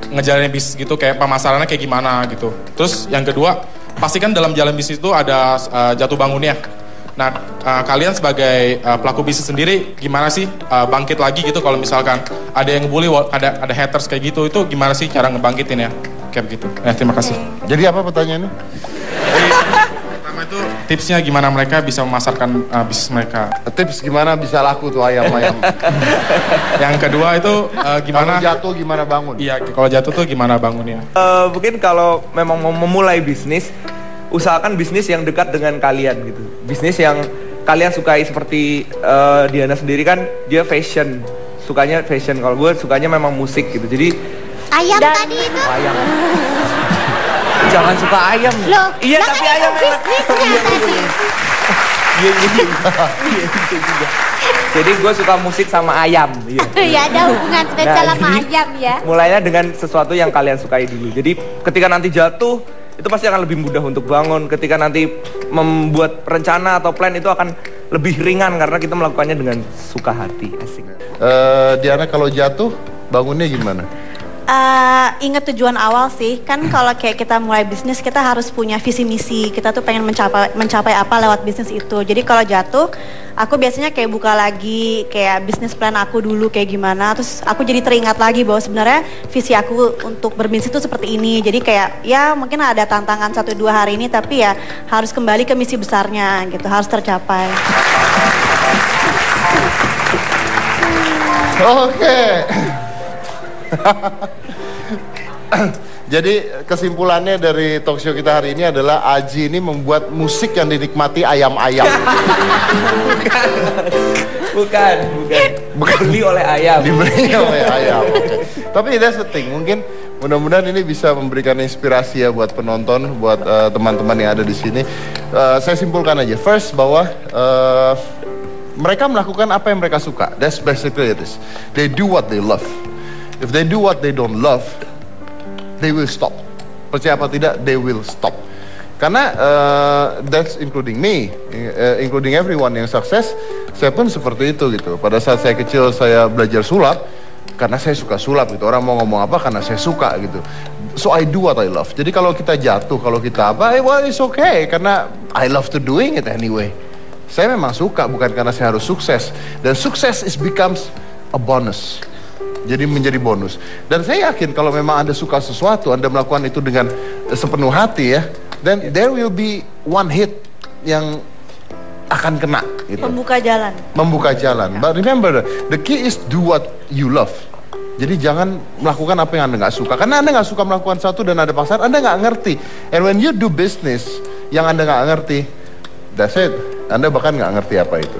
ngejalanin bisnis gitu, kayak pemasarannya kayak gimana gitu. Terus yang kedua, pasti kan dalam jalan bisnis itu ada jatuh bangunnya. Nah, kalian sebagai pelaku bisnis sendiri gimana sih bangkit lagi gitu kalau misalkan ada yang ngebully, ada haters kayak gitu, itu gimana sih cara ngebangkitin ya? Kayak begitu. Terima kasih. Jadi apa pertanyaannya? Pertama itu tipsnya gimana mereka bisa memasarkan bisnis mereka. Tips gimana bisa laku tuh ayam-ayam. Yang kedua itu gimana kalau jatuh gimana bangun? Iya, kalau jatuh tuh gimana bangunnya? Mungkin kalau memang mau memulai bisnis, usahakan bisnis yang dekat dengan kalian gitu. Bisnis yang kalian sukai, seperti Diana sendiri kan dia fashion, sukanya fashion. Kalau gue sukanya memang musik gitu. Jadi ayam tadi itu. ayam. Jangan suka ayam. Loh, iya tapi ayam bisnisnya tadi. Iya juga. Jadi gue suka musik sama ayam. Ya ada hubungan spesial sama ayam ya. Mulainya dengan sesuatu yang kalian sukai dulu. Jadi ketika nanti jatuh, itu pasti akan lebih mudah untuk bangun. Ketika nanti membuat rencana atau plan, itu akan lebih ringan karena kita melakukannya dengan suka hati. Asik. Diana, kalau jatuh bangunnya gimana? Ingat tujuan awal sih, kan kalau kayak kita mulai bisnis kita harus punya visi misi, kita tuh pengen mencapai apa lewat bisnis itu. Jadi kalau jatuh, aku biasanya kayak buka lagi kayak bisnis plan aku dulu kayak gimana, terus aku jadi teringat lagi bahwa sebenarnya visi aku untuk berbisnis itu seperti ini. Jadi kayak ya mungkin ada tantangan 1-2 hari ini, tapi ya harus kembali ke misi besarnya gitu, harus tercapai. Oke. Jadi kesimpulannya dari talk show kita hari ini adalah Aji ini membuat musik yang dinikmati ayam-ayam. Bukan. Dibeli oleh ayam. Dibeli oleh ayam. Okay. Tapi that's the thing. Mungkin mudah-mudahan ini bisa memberikan inspirasi ya buat penonton, buat teman-teman yang ada di sini. Saya simpulkan aja. First bahwa mereka melakukan apa yang mereka suka. That's basically it is. They do what they love. If they do what they don't love, they will stop. Percaya apa tidak, they will stop. Karena that's including me, including everyone yang sukses. Saya pun seperti itu gitu. Pada saat saya kecil saya belajar sulap karena saya suka sulap gitu. Orang mau ngomong apa karena saya suka gitu. So I do what I love. Jadi kalau kita jatuh, kalau kita apa, well it's okay karena I love to doing it anyway. Saya memang suka, bukan karena saya harus sukses. Dan sukses becomes a bonus. Jadi menjadi bonus. Dan saya yakin kalau memang Anda suka sesuatu, Anda melakukan itu dengan sepenuh hati ya, then there will be one hit yang akan kena gitu. Membuka jalan. Membuka jalan. But remember, the key is do what you love. Jadi jangan melakukan apa yang Anda nggak suka. Karena Anda nggak suka melakukan satu dan ada paksaan, Anda nggak ngerti. And when you do business yang Anda nggak ngerti, that's it. Anda bahkan nggak ngerti apa itu.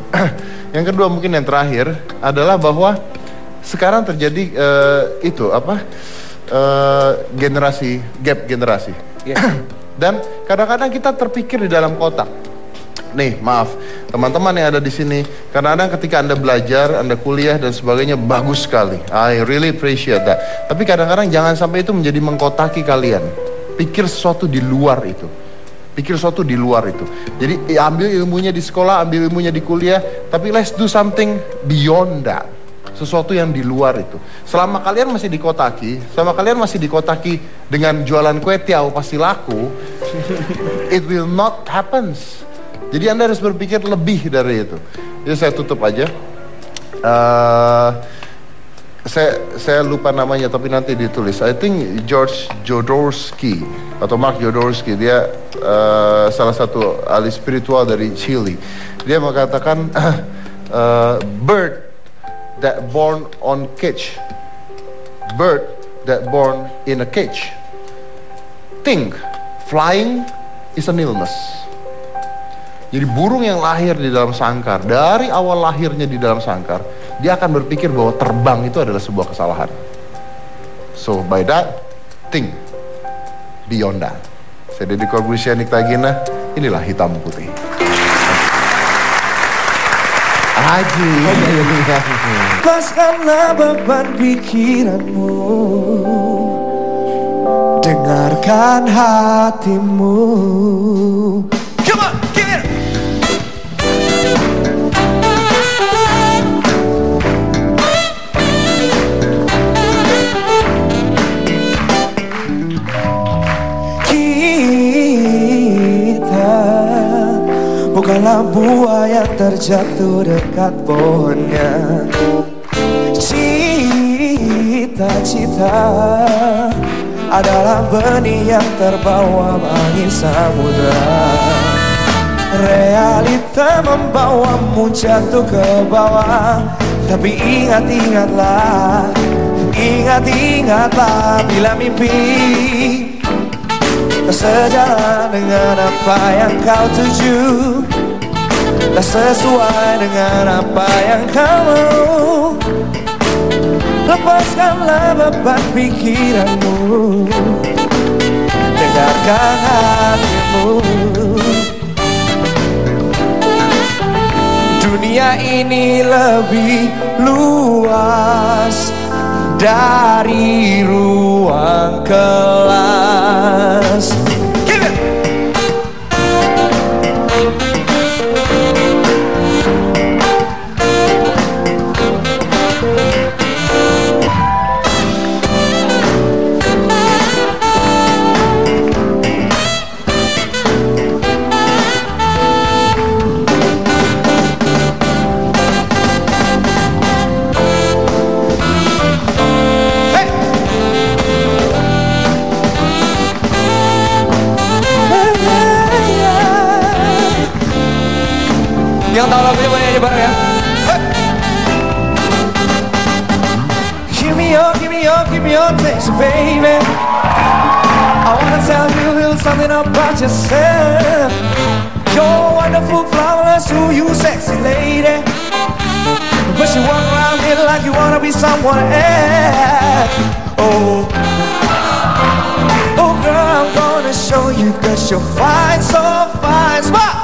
Yang kedua mungkin yang terakhir adalah bahwa sekarang terjadi gap generasi. Yeah. Dan kadang-kadang kita terpikir di dalam kotak. Nih, maaf, teman-teman yang ada di sini, kadang-kadang ketika Anda belajar, Anda kuliah dan sebagainya bagus sekali. I really appreciate that. Tapi kadang-kadang jangan sampai itu menjadi mengkotaki kalian. Pikir sesuatu di luar itu. Pikir sesuatu di luar itu. Jadi ambil ilmunya di sekolah, ambil ilmunya di kuliah, tapi let's do something beyond that. Sesuatu yang di luar itu. Selama kalian masih dikotaki, dengan jualan kue tiaw pasti laku, it will not happen. Jadi Anda harus berpikir lebih dari itu. Jadi saya tutup aja. Saya lupa namanya tapi nanti ditulis. I think George Jodorowsky atau Mark Jodorowsky, dia salah satu ahli spiritual dari Chile. Dia mengatakan bird that born on cage, bird that born in a cage, think flying is an illness. Jadi burung yang lahir di dalam sangkar, dari awal lahirnya di dalam sangkar, dia akan berpikir bahwa terbang itu adalah sebuah kesalahan. So by that, think beyond that. Saya Deddy Corbusier Niktagina, inilah Hitam Putih. Aji. Lepaskanlah beban pikiranmu, dengarkan hatimu. Come on, give it. Bukanlah buah yang terjatuh dekat pohonnya. Cita-cita adalah benih yang terbawa angin samudera. Realita membawamu jatuh ke bawah. Tapi ingat-ingatlah bila mimpi tak sejalan dengan apa yang kau tuju, tak sesuai dengan apa yang kau mau. Lepaskanlah beban pikiranmu, dengarkan hatimu. Dunia ini lebih luas dari ruang kelas. Give it. Yang tahu lagunya boleh nyanyi bareng ya. Give me your taste, baby. I wanna tell you a little something about yourself. You're wonderful, flawless, who you sexy lady. But you walk around here like you wanna be someone else. Oh, oh girl, I'm gonna show you 'cause you're fine, so fine. Smile.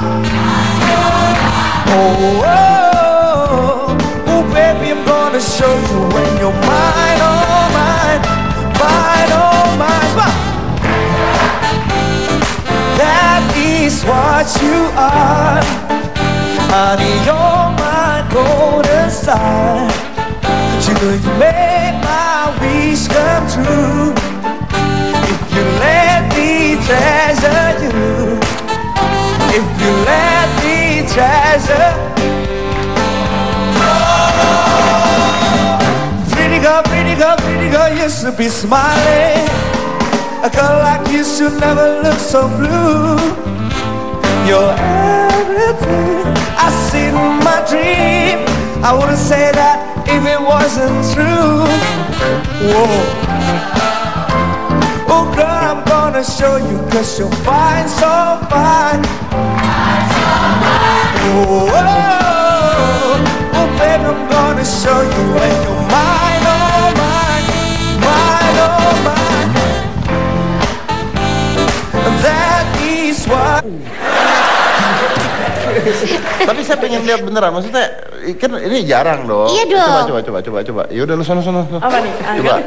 Oh, oh, oh, baby, I'm gonna show you when you're mine, oh mine, mine, oh mine. Smile. That is what you are. Honey, you're my golden star. You're going to make my wish come true. If you let me treasure you. If you let me treasure. Pretty girl, you should be smiling. A girl like you should never look so blue. You're everything I see in my dream. I wouldn't say that if it wasn't true. Whoa. Oh girl, I'm gonna show you 'cause you're fine, so fine. Oh, oh, oh baby, I'm gonna show you when you're mine, oh mine, mine, oh mine. That is what. Tapi saya pengen lihat beneran, maksudnya kan ini jarang dong. Iya dong. Coba. Yaudah lu sono. Apa nih? Coba.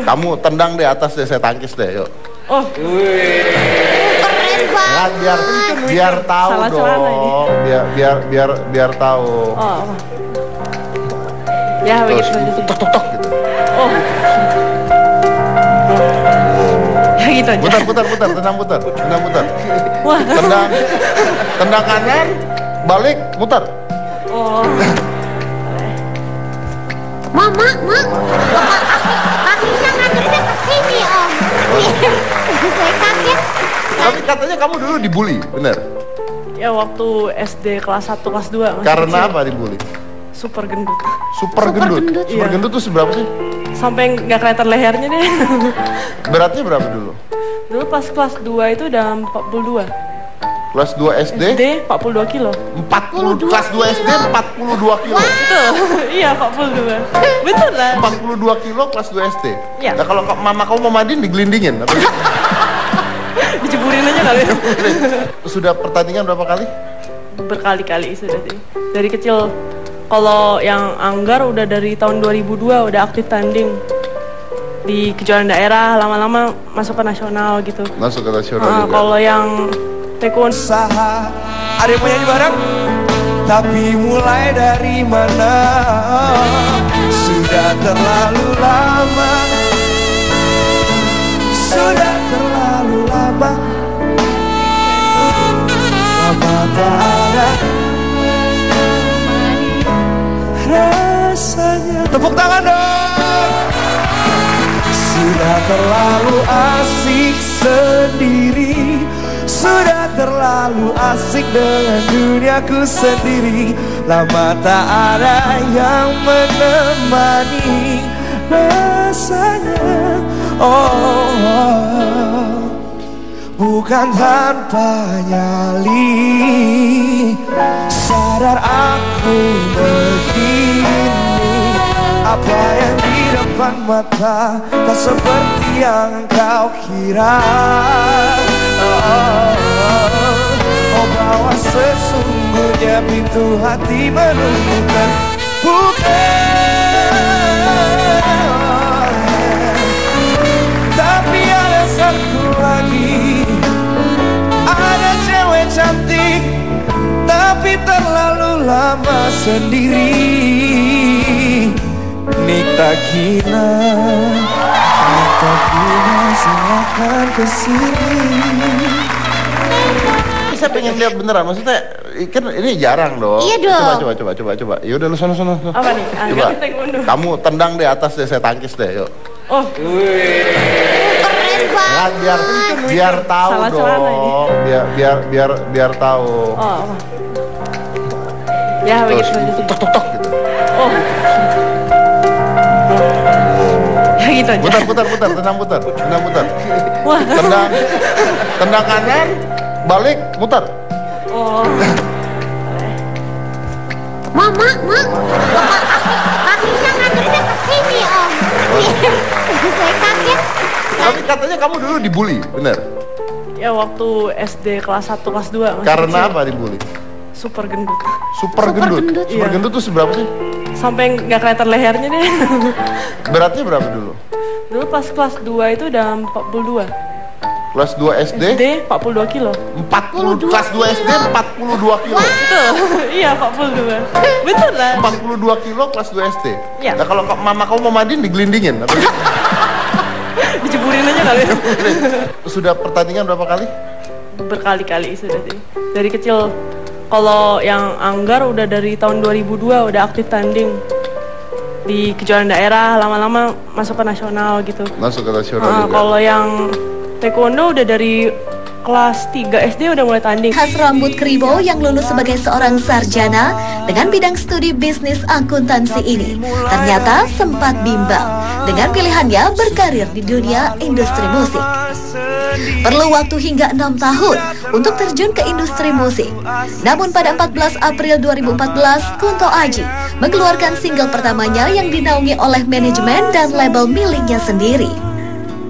Kamu tendang deh atas deh, saya tangkis deh, yuk. Oh. Keren banget. Biar tahu salah dong. Biar tahu. Oh, apa? Ya begitu. Tok gitu. Oh. Ya gitu aja. Putar, tendang putar. Wah. Tendang kanan, balik, muter. Oh. Mama, kakinya ngadepnya ke sini, Om. Saya kaget. Tapi katanya kamu dulu dibully, bener? Ya waktu SD kelas 1, kelas 2. Karena apa dibully? Super gendut. Super gendut tuh seberapa sih? Sampai nggak kelihatan lehernya deh. Beratnya berapa dulu? Dulu pas kelas 2 itu udah 42. Kelas 2 SD? SD 42 kilo. 40, kelas 2 SD 42 kilo. Betul. Iya 42. Betul lah. 42 kilo kelas 2 SD. Iya. Nah kalau mama kamu mau mandiin digelindingin atau diceburin aja kali. Sudah pertandingan berapa kali? Berkali-kali sudah sih. Dari kecil. Kalau yang Anggar udah dari tahun 2002 udah aktif tanding di kejuaraan daerah, lama-lama masuk ke nasional gitu. Masuk ke nasional juga. Kalau yang taekwondo, ada yang mau nyanyi bareng? Tapi mulai dari mana? Sudah terlalu lama. Sudah terlalu lama. Lama tak ada rasanya. Tepuk tangan dong. Sudah terlalu asik sendiri. Sudah terlalu asik dengan duniaku sendiri. Lama tak ada yang menemani rasanya. Oh, bukan tanpa nyali. Sadar aku begini. Apa yang di depan mata tak seperti yang kau kira. Oh, bahwa sesungguhnya pintu hati menunggukan bukan. Tapi ada satu lagi. Ada cewek cantik tapi terlalu lama sendiri. Nikta Gina silakan kesini. Saya pengen lihat beneran, maksudnya kan ini jarang dong. Iya dong. Coba. Yaudah lu sono. apa nih? Coba. Kamu tendang deh atas deh, saya tangkis deh, yuk. Oh. Keren banget. Biar tahu dong. Biar tahu. Oh, apa? Ya begitu aja sih. Tok gitu. Oh. Ya gitu aja. Putar, tendang putar. Wah. Tendang kanan, balik, muter. Oh. Mama, kakinya ngadepnya ke sini om. Saya kaget. Tapi katanya kamu dulu dibully, bener? Ya waktu SD kelas 1, kelas 2. Karena apa dibully? Super gendut. Super gendut? Super gendut tuh seberapa sih? Sampai nggak kelihatan lehernya deh. Beratnya berapa dulu? Dulu pas kelas 2 itu udah 42. Kelas 2 SD? SD 42 kilo. 40, kelas 2 SD 42 kilo? Betul, iya 42. Betul lah. 42 kilo kelas 2 SD? Iya. Nah kalau mama kamu mau mandiin digelindingin? Atau diceburin aja kali. Sudah pertandingan berapa kali? Berkali-kali sudah sih. Dari kecil. Kalau yang Anggar udah dari tahun 2002 udah aktif tanding. Di kejuaraan daerah, lama-lama masuk ke nasional gitu. Masuk ke nasional juga. Kalau yang taekwondo udah dari kelas 3 SD udah mulai tanding. Khas rambut kribo yang lulus sebagai seorang sarjana dengan bidang studi bisnis akuntansi ini ternyata sempat bimbang dengan pilihannya berkarir di dunia industri musik. Perlu waktu hingga 6 tahun untuk terjun ke industri musik. Namun pada 14 April 2014, Kunto Aji mengeluarkan single pertamanya yang dinaungi oleh manajemen dan label miliknya sendiri.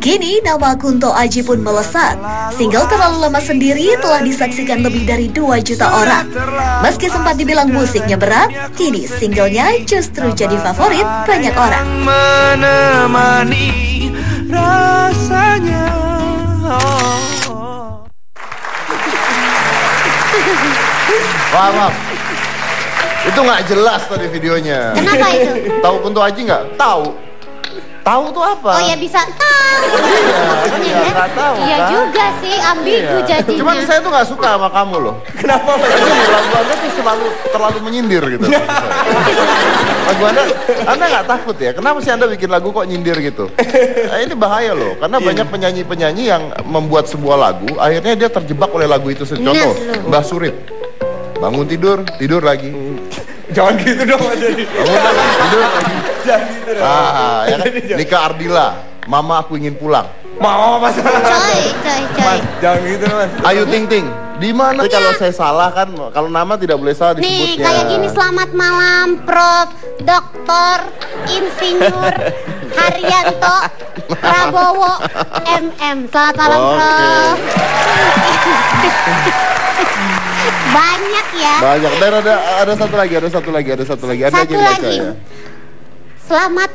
Kini nama Kunto Aji pun melesat. Single Terlalu Lama Sendiri telah disaksikan lebih dari 2 juta orang. Meski sempat dibilang musiknya berat, kini singlenya justru jadi favorit banyak orang. Menemani rasanya. Maaf. Itu nggak jelas tadi videonya. Kenapa itu? Tahu Kunto Aji nggak? Tahu. Tahu tuh apa? Oh ya bisa tahu. Iya, nggak tahu. Iya kan? juga sih, ambigu jadinya. Cuman saya tuh nggak suka sama kamu loh. Kenapa? Lagu Anda tuh terlalu menyindir gitu. Lagu Anda nggak takut ya? Kenapa sih Anda bikin lagu kok nyindir gitu? Nah, ini bahaya loh, karena banyak penyanyi-penyanyi yang membuat sebuah lagu, akhirnya dia terjebak oleh lagu itu. Contoh, Mbah Surip. Bangun tidur lagi. Jangan gitu dong Mas Jadi. Bangun lagi, tidur lagi. Jangan gitu dong. Ya kan? Nika Ardila, Mama Aku Ingin Pulang. Mau Mas. Coy. Jangan gitu Mas. Ayu Ting Ting. Di mana? Kalau saya salah kan, kalau nama tidak boleh salah disebutnya. Nih kayak gini, selamat malam Prof. Doktor Insinyur Haryanto Prabowo MM. Selamat malam Prof. Banyak ya. Banyak. Dan ada satu lagi. Ada satu aja lagi. Ya. Selamat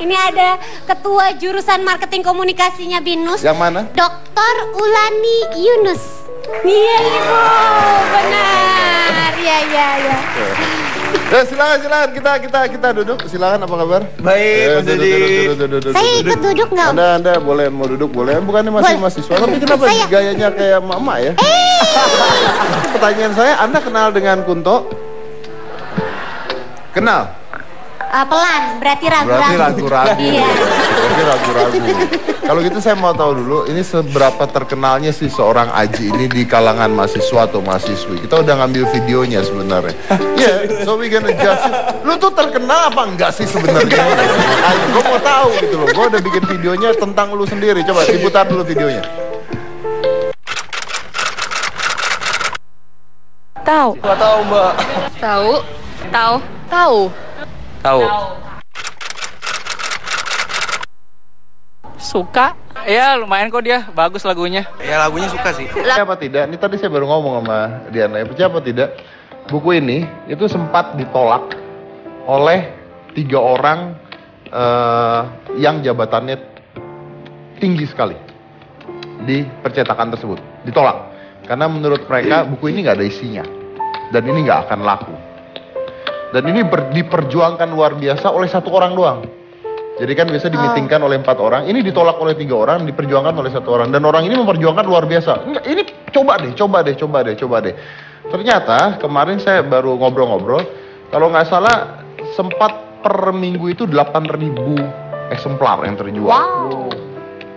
Ini ada Ketua Jurusan Marketing Komunikasinya BINUS. Yang mana? Dr. Ulani Yunus. Iya Ibu, benar. Iya. Silakan kita duduk. Silakan, apa kabar? Baik, Mas Dedi. Duduk. Saya ikut duduk nggak? Anda boleh mau duduk boleh. Bukannya masih mahasiswa, tapi kenapa gayanya kayak mama ya? Pertanyaan saya, Anda kenal dengan Kunto? Kenal? Pelan, berarti ragu-ragu. Iya. Berarti ragu-ragu. Kalau gitu saya mau tahu dulu, ini seberapa terkenalnya sih seorang Aji ini di kalangan mahasiswa atau mahasiswi? Kita udah ngambil videonya sebenarnya. So we gonna judge it. Lu tuh terkenal apa enggak sih sebenarnya? Gue mau tahu gitu loh. Gue udah bikin videonya tentang lu sendiri. Coba diputar dulu videonya. Tahu. Nggak tahu Mbak. Tahu. Suka? Ya lumayan kok dia, bagus lagunya. Ya lagunya suka sih. Apa tidak? Ini tadi saya baru ngomong sama Diana. Percaya apa tidak? Buku ini itu sempat ditolak oleh 3 orang yang jabatannya tinggi sekali di percetakan tersebut. Ditolak karena menurut mereka buku ini nggak ada isinya dan ini nggak akan laku. Dan ini diperjuangkan luar biasa oleh 1 orang doang. Jadi kan biasa dimitingkan oleh 4 orang, ini ditolak oleh 3 orang, diperjuangkan oleh 1 orang. Dan orang ini memperjuangkan luar biasa. Ini coba deh. Ternyata kemarin saya baru ngobrol-ngobrol, kalau nggak salah sempat per minggu itu 8.000 eksemplar yang terjual. Wow.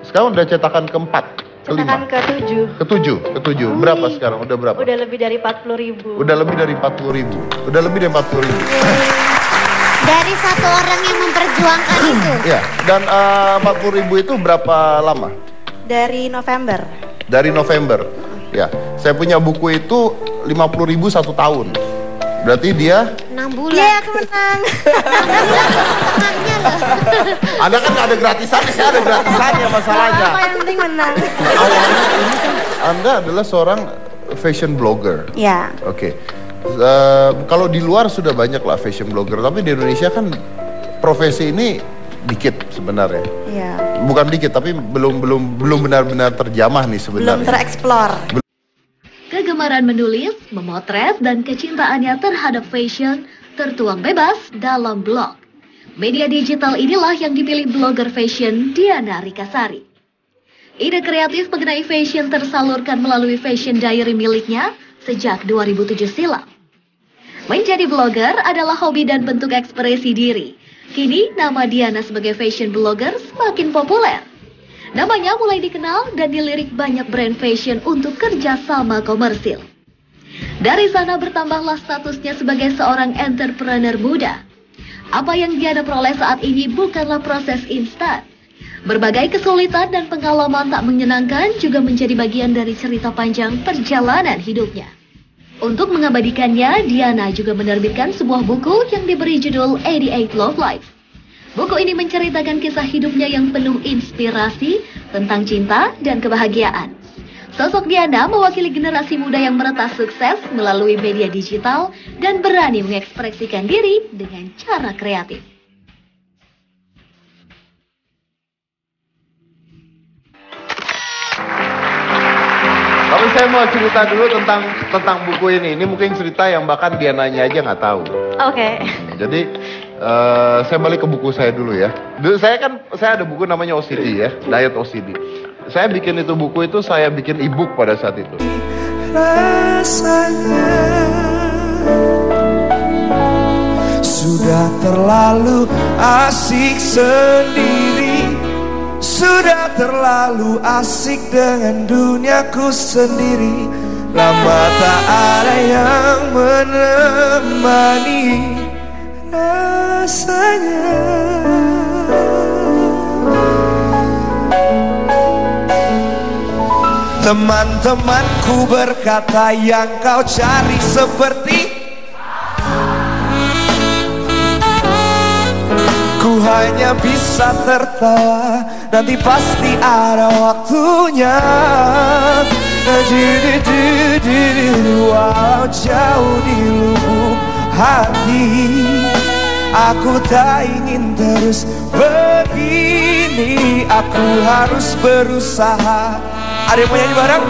Sekarang udah cetakan keempat. Cetakan ke-7. Ke-7. Berapa sekarang? Udah berapa? Udah lebih dari 40.000. Udah lebih dari 40.000. Udah lebih dari 40.000. Dari satu orang yang memperjuangkan itu. Iya. Dan 40.000 itu berapa lama? Dari November. Dari November. Ya. Saya punya buku itu 50.000 1 tahun. Berarti dia 6 bulan. Iya, aku menang. Tengahnya loh. Anda kan gak ada gratisannya, saya ada gratisannya masalahnya. Apa yang penting menang. Awalnya ini kan Anda adalah seorang fashion blogger. Ya. Oke. Kalau di luar sudah banyak lah fashion blogger, tapi di Indonesia kan profesi ini dikit sebenarnya. Iya. Bukan dikit, tapi belum benar-benar terjamah nih sebenarnya. Belum tereksplor. Kegemaran menulis, memotret, dan kecintaannya terhadap fashion tertuang bebas dalam blog. Media digital inilah yang dipilih blogger fashion Diana Rikasari. Ide kreatif mengenai fashion tersalurkan melalui fashion diary miliknya sejak 2007 silam. Menjadi blogger adalah hobi dan bentuk ekspresi diri. Kini nama Diana sebagai fashion blogger semakin populer. Namanya mulai dikenal dan dilirik banyak brand fashion untuk kerjasama komersil. Dari sana bertambahlah statusnya sebagai seorang entrepreneur muda. Apa yang Diana peroleh saat ini bukanlah proses instan. Berbagai kesulitan dan pengalaman tak menyenangkan juga menjadi bagian dari cerita panjang perjalanan hidupnya. Untuk mengabadikannya, Diana juga menerbitkan sebuah buku yang diberi judul 88 Love Life. Buku ini menceritakan kisah hidupnya yang penuh inspirasi tentang cinta dan kebahagiaan. Sosok Diana mewakili generasi muda yang meretas sukses melalui media digital dan berani mengekspresikan diri dengan cara kreatif. Tapi saya mau cerita dulu tentang buku ini. Ini mungkin cerita yang bahkan Diananya aja nggak tahu. Oke. Jadi saya balik ke buku saya dulu ya. Dulu saya ada buku namanya OCD ya, Diet OCD. Saya bikin itu buku itu saya bikin e-book pada saat itu. Rasanya sudah terlalu asik sendiri, sudah terlalu asik dengan duniaku sendiri. Lama tak ada yang menemani rasanya. Teman-temanku berkata yang kau cari seperti ku hanya bisa tertawa, nanti pasti ada waktunya. Walau jauh di lubuk hati, aku tak ingin terus begini. Aku harus berusaha. Ada yang mau nyanyi bareng?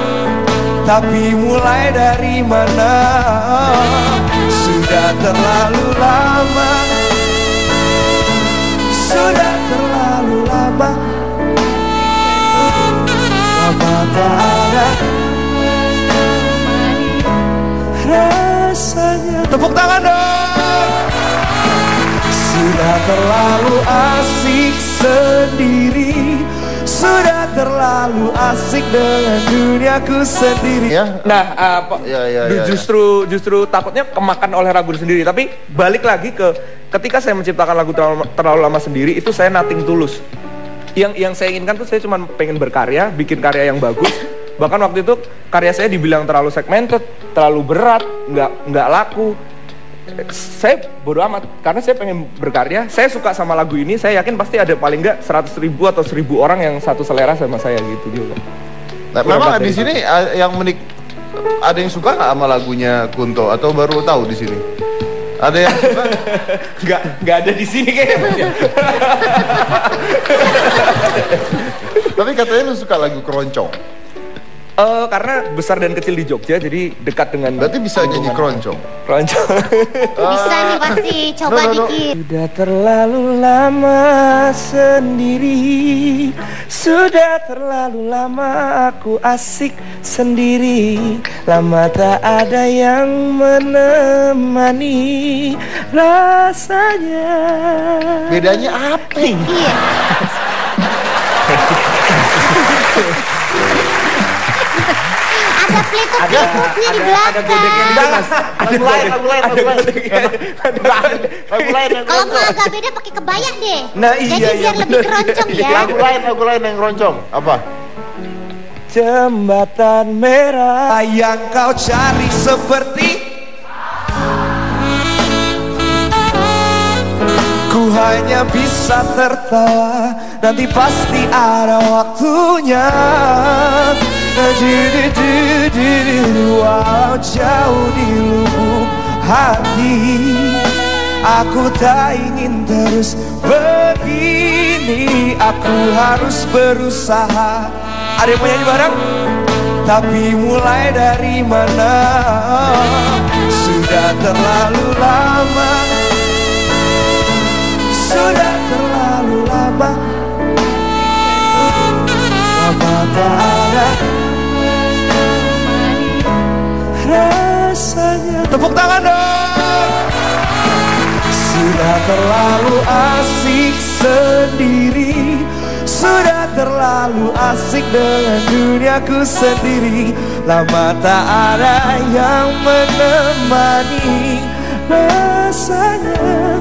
Tapi mulai dari mana? Sudah terlalu lama, sudah terlalu lama, lama tak ada rasanya. Tepuk tangan dong. Sudah terlalu asik sendiri, sudah terlalu asik dengan duniaku sendiri. Nah, justru takutnya kemakan oleh lagu sendiri. Tapi balik lagi ke ketika saya menciptakan lagu terlalu lama sendiri, itu saya nothing tulus. Yang saya inginkan tuh saya cuma pengen berkarya, bikin karya yang bagus. Bahkan waktu itu karya saya dibilang terlalu segmented, terlalu berat, nggak laku. Saya bodo amat, karena saya pengen berkarya. Saya suka sama lagu ini, saya yakin pasti ada paling nggak 100.000 atau 1.000 orang yang satu selera sama saya gitu juga. Nah, memang di sini yang ada yang suka nggak sama lagunya Kunto atau baru tahu di sini? Ada yang suka? Nggak ada di sini kayaknya. Tapi katanya lu suka lagu keroncong. Karena besar dan kecil di Jogja, jadi dekat dengan. Berarti bisa nyanyi keroncong. Keroncong. Bisa nih pasti, coba dikit. Sudah terlalu lama sendiri, sudah terlalu lama aku asik sendiri. Lama tak ada yang menemani rasanya. Bedanya apa? Iya. Ada pelitup-pelitupnya di belakang. Ada godeknya di mas. Lagu lain. Kalau mau agak beda pakai kebaya deh. Nah, iya, jadi biar lebih keroncong ya. Lagu lain yang keroncong. Apa? Jembatan merah yang kau cari seperti ku hanya bisa tertawa, nanti pasti ada waktunya. Walau jauh di lubuk hati, aku tak ingin terus begini. Aku harus berusaha. Ada yang mau nyanyi bareng? Tapi mulai dari mana? Sudah terlalu lama. Sudah terlalu lama. Lama tak ada rasanya. Tepuk tangan dong. Sudah terlalu asik sendiri. Sudah terlalu asik dengan duniaku sendiri. Lama tak ada yang menemani rasanya.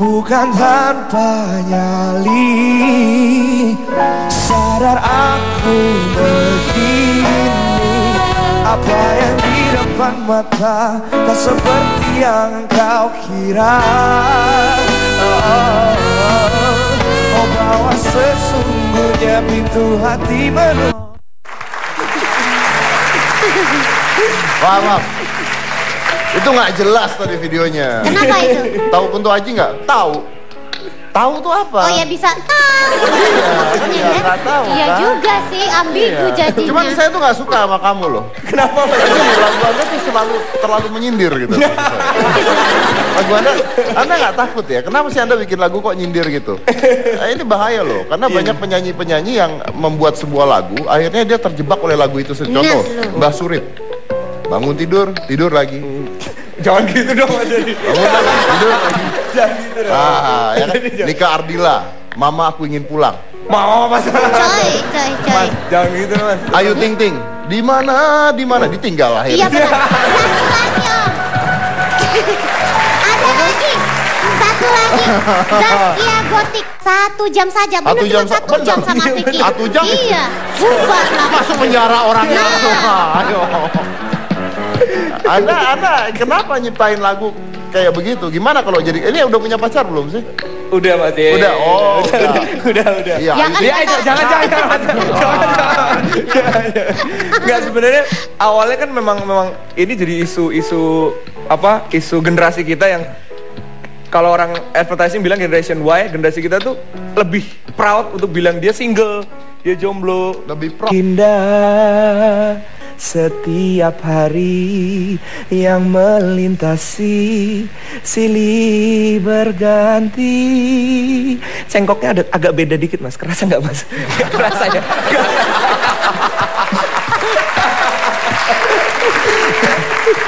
Bukan tanpa nyali, sadar aku begini. Apa yang di depan mata tak seperti yang kau kira. Oh, bahwa sesungguhnya pintu hati menunggu. Maaf. Itu nggak jelas tadi videonya. Kenapa itu? Tahu Kunto Aji nggak? Tahu. Tahu tuh apa? Oh ya bisa tahu. Iya, nggak tahu. Iya kan? juga sih, ambigu jadinya. Cuman saya tuh nggak suka sama kamu loh. Kenapa? Lagu Anda tuh terlalu menyindir gitu. Lagu Anda nggak takut ya? Kenapa sih Anda bikin lagu kok nyindir gitu? Nah, ini bahaya loh, karena banyak penyanyi-penyanyi yang membuat sebuah lagu, akhirnya dia terjebak oleh lagu itu. Contoh, Mbah Surip. Bangun tidur lagi. Jangan gitu dong Mas Jadi. Bangun lagi, tidur lagi. Jangan gitu dong. Ya kan? Nika Ardila, Mama Aku Ingin Pulang. Mau Mas. Coy. Jangan gitu Mas. Ayu Ting Ting, di mana ditinggal akhirnya. Iya benar. Satu lagi. Zaskia Gotik. 1 jam saja. Benar cuma 1 jam sama Siki. 1 jam? Iya. Bubar lah. Masuk penjara orangnya. Ayo. Anda kenapa nyiptain lagu kayak begitu? Gimana kalau jadi ini udah punya pacar belum sih? Udah Mas. Udah. Oh, udah. Iya. Ya kan Jangan. Enggak, sebenarnya awalnya kan memang ini jadi isu generasi kita yang kalau orang advertising bilang generation Y, generasi kita tuh lebih proud untuk bilang dia single, dia jomblo, lebih proud. Indah setiap hari yang melintasi silih berganti. Cengkoknya agak beda dikit Mas, kerasa nggak Mas? Nggak kerasa ya?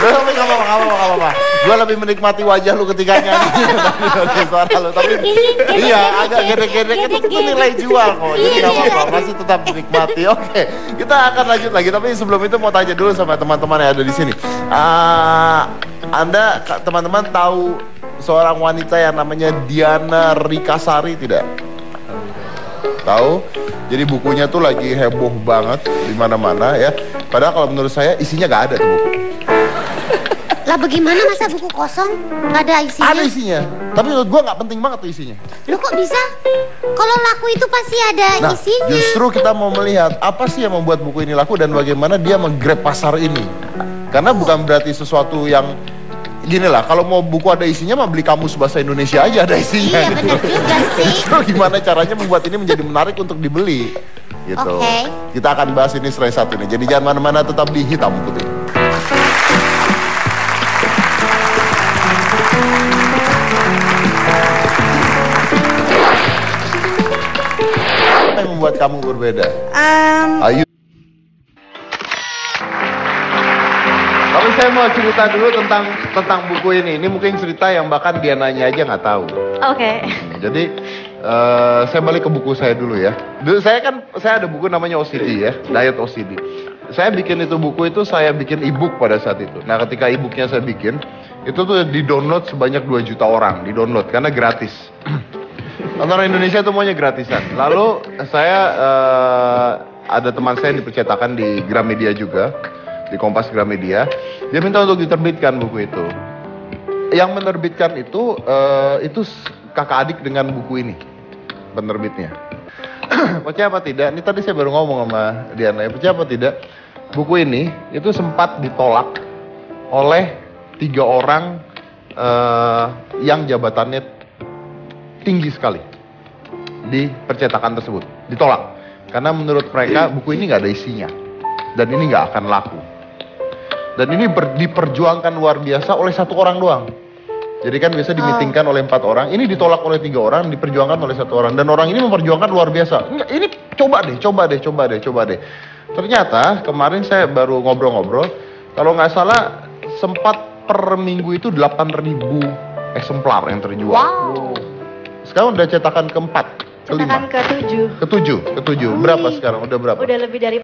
Tapi nggak apa-apa. Gue lebih menikmati wajah lu ketika nyanyi dari suara lu. Tapi iya agak gede-gede itu nilai jual kok. Jadi nggak apa-apa, masih tetap menikmati. Oke, kita akan lanjut lagi. Tapi sebelum itu mau tanya dulu sama teman-teman yang ada di sini. Anda teman-teman tahu seorang wanita yang namanya Diana Rikasari tidak? Tahu? Jadi bukunya tuh lagi heboh banget di mana-mana ya. Padahal kalau menurut saya isinya nggak ada tuh buku. Lah bagaimana masa buku kosong nggak ada isinya? Ada isinya, tapi menurut gue nggak penting banget tuh isinya. Lu kok bisa? Kalau laku itu pasti ada isinya. Justru kita mau melihat apa sih yang membuat buku ini laku dan bagaimana dia menggrab pasar ini. Karena bukan berarti sesuatu yang gini lah, kalau mau buku ada isinya mah beli kamus bahasa Indonesia aja ada isinya. Iya benar juga sih. Justru gimana caranya membuat ini menjadi menarik untuk dibeli gitu. Oke. Kita akan bahas ini setelah satu ini. Jadi jangan mana-mana, tetap di Hitam Putih. Apa yang membuat kamu berbeda? Ayu. Tapi saya mau cerita dulu tentang buku ini. Ini mungkin cerita yang bahkan dia nanya aja nggak tahu. Oke. Jadi Saya balik ke buku saya dulu ya. Dulu saya ada buku namanya OCD ya, Diet OCD. Saya bikin itu buku itu, saya bikin e-book pada saat itu. Nah ketika e-booknya saya bikin, itu tuh di-download sebanyak 2 juta orang, di-download karena gratis. Orang Indonesia itu maunya gratisan. Lalu saya ada teman saya yang dipercetakan di Gramedia juga, di Kompas Gramedia. Dia minta untuk diterbitkan buku itu. Yang menerbitkan itu kakak adik dengan buku ini, penerbitnya. Percaya apa tidak? Ini tadi saya baru ngomong sama Diana. Percaya apa tidak? Buku ini itu sempat ditolak oleh 3 orang yang jabatannya tinggi sekali di percetakan tersebut. Ditolak karena menurut mereka buku ini nggak ada isinya dan ini nggak akan laku. Dan ini diperjuangkan luar biasa oleh 1 orang doang. Jadi kan biasa dimitingkan oleh 4 orang, ini ditolak oleh 3 orang, diperjuangkan oleh 1 orang, dan orang ini memperjuangkan luar biasa. Ini coba deh. Ternyata kemarin saya baru ngobrol-ngobrol, kalau nggak salah sempat per minggu itu 8.000 eksemplar yang terjual. Wow. Sekarang udah cetakan keempat, kelima. Cetakan ke-7. Ketujuh. Berapa sekarang? Udah berapa? Udah lebih dari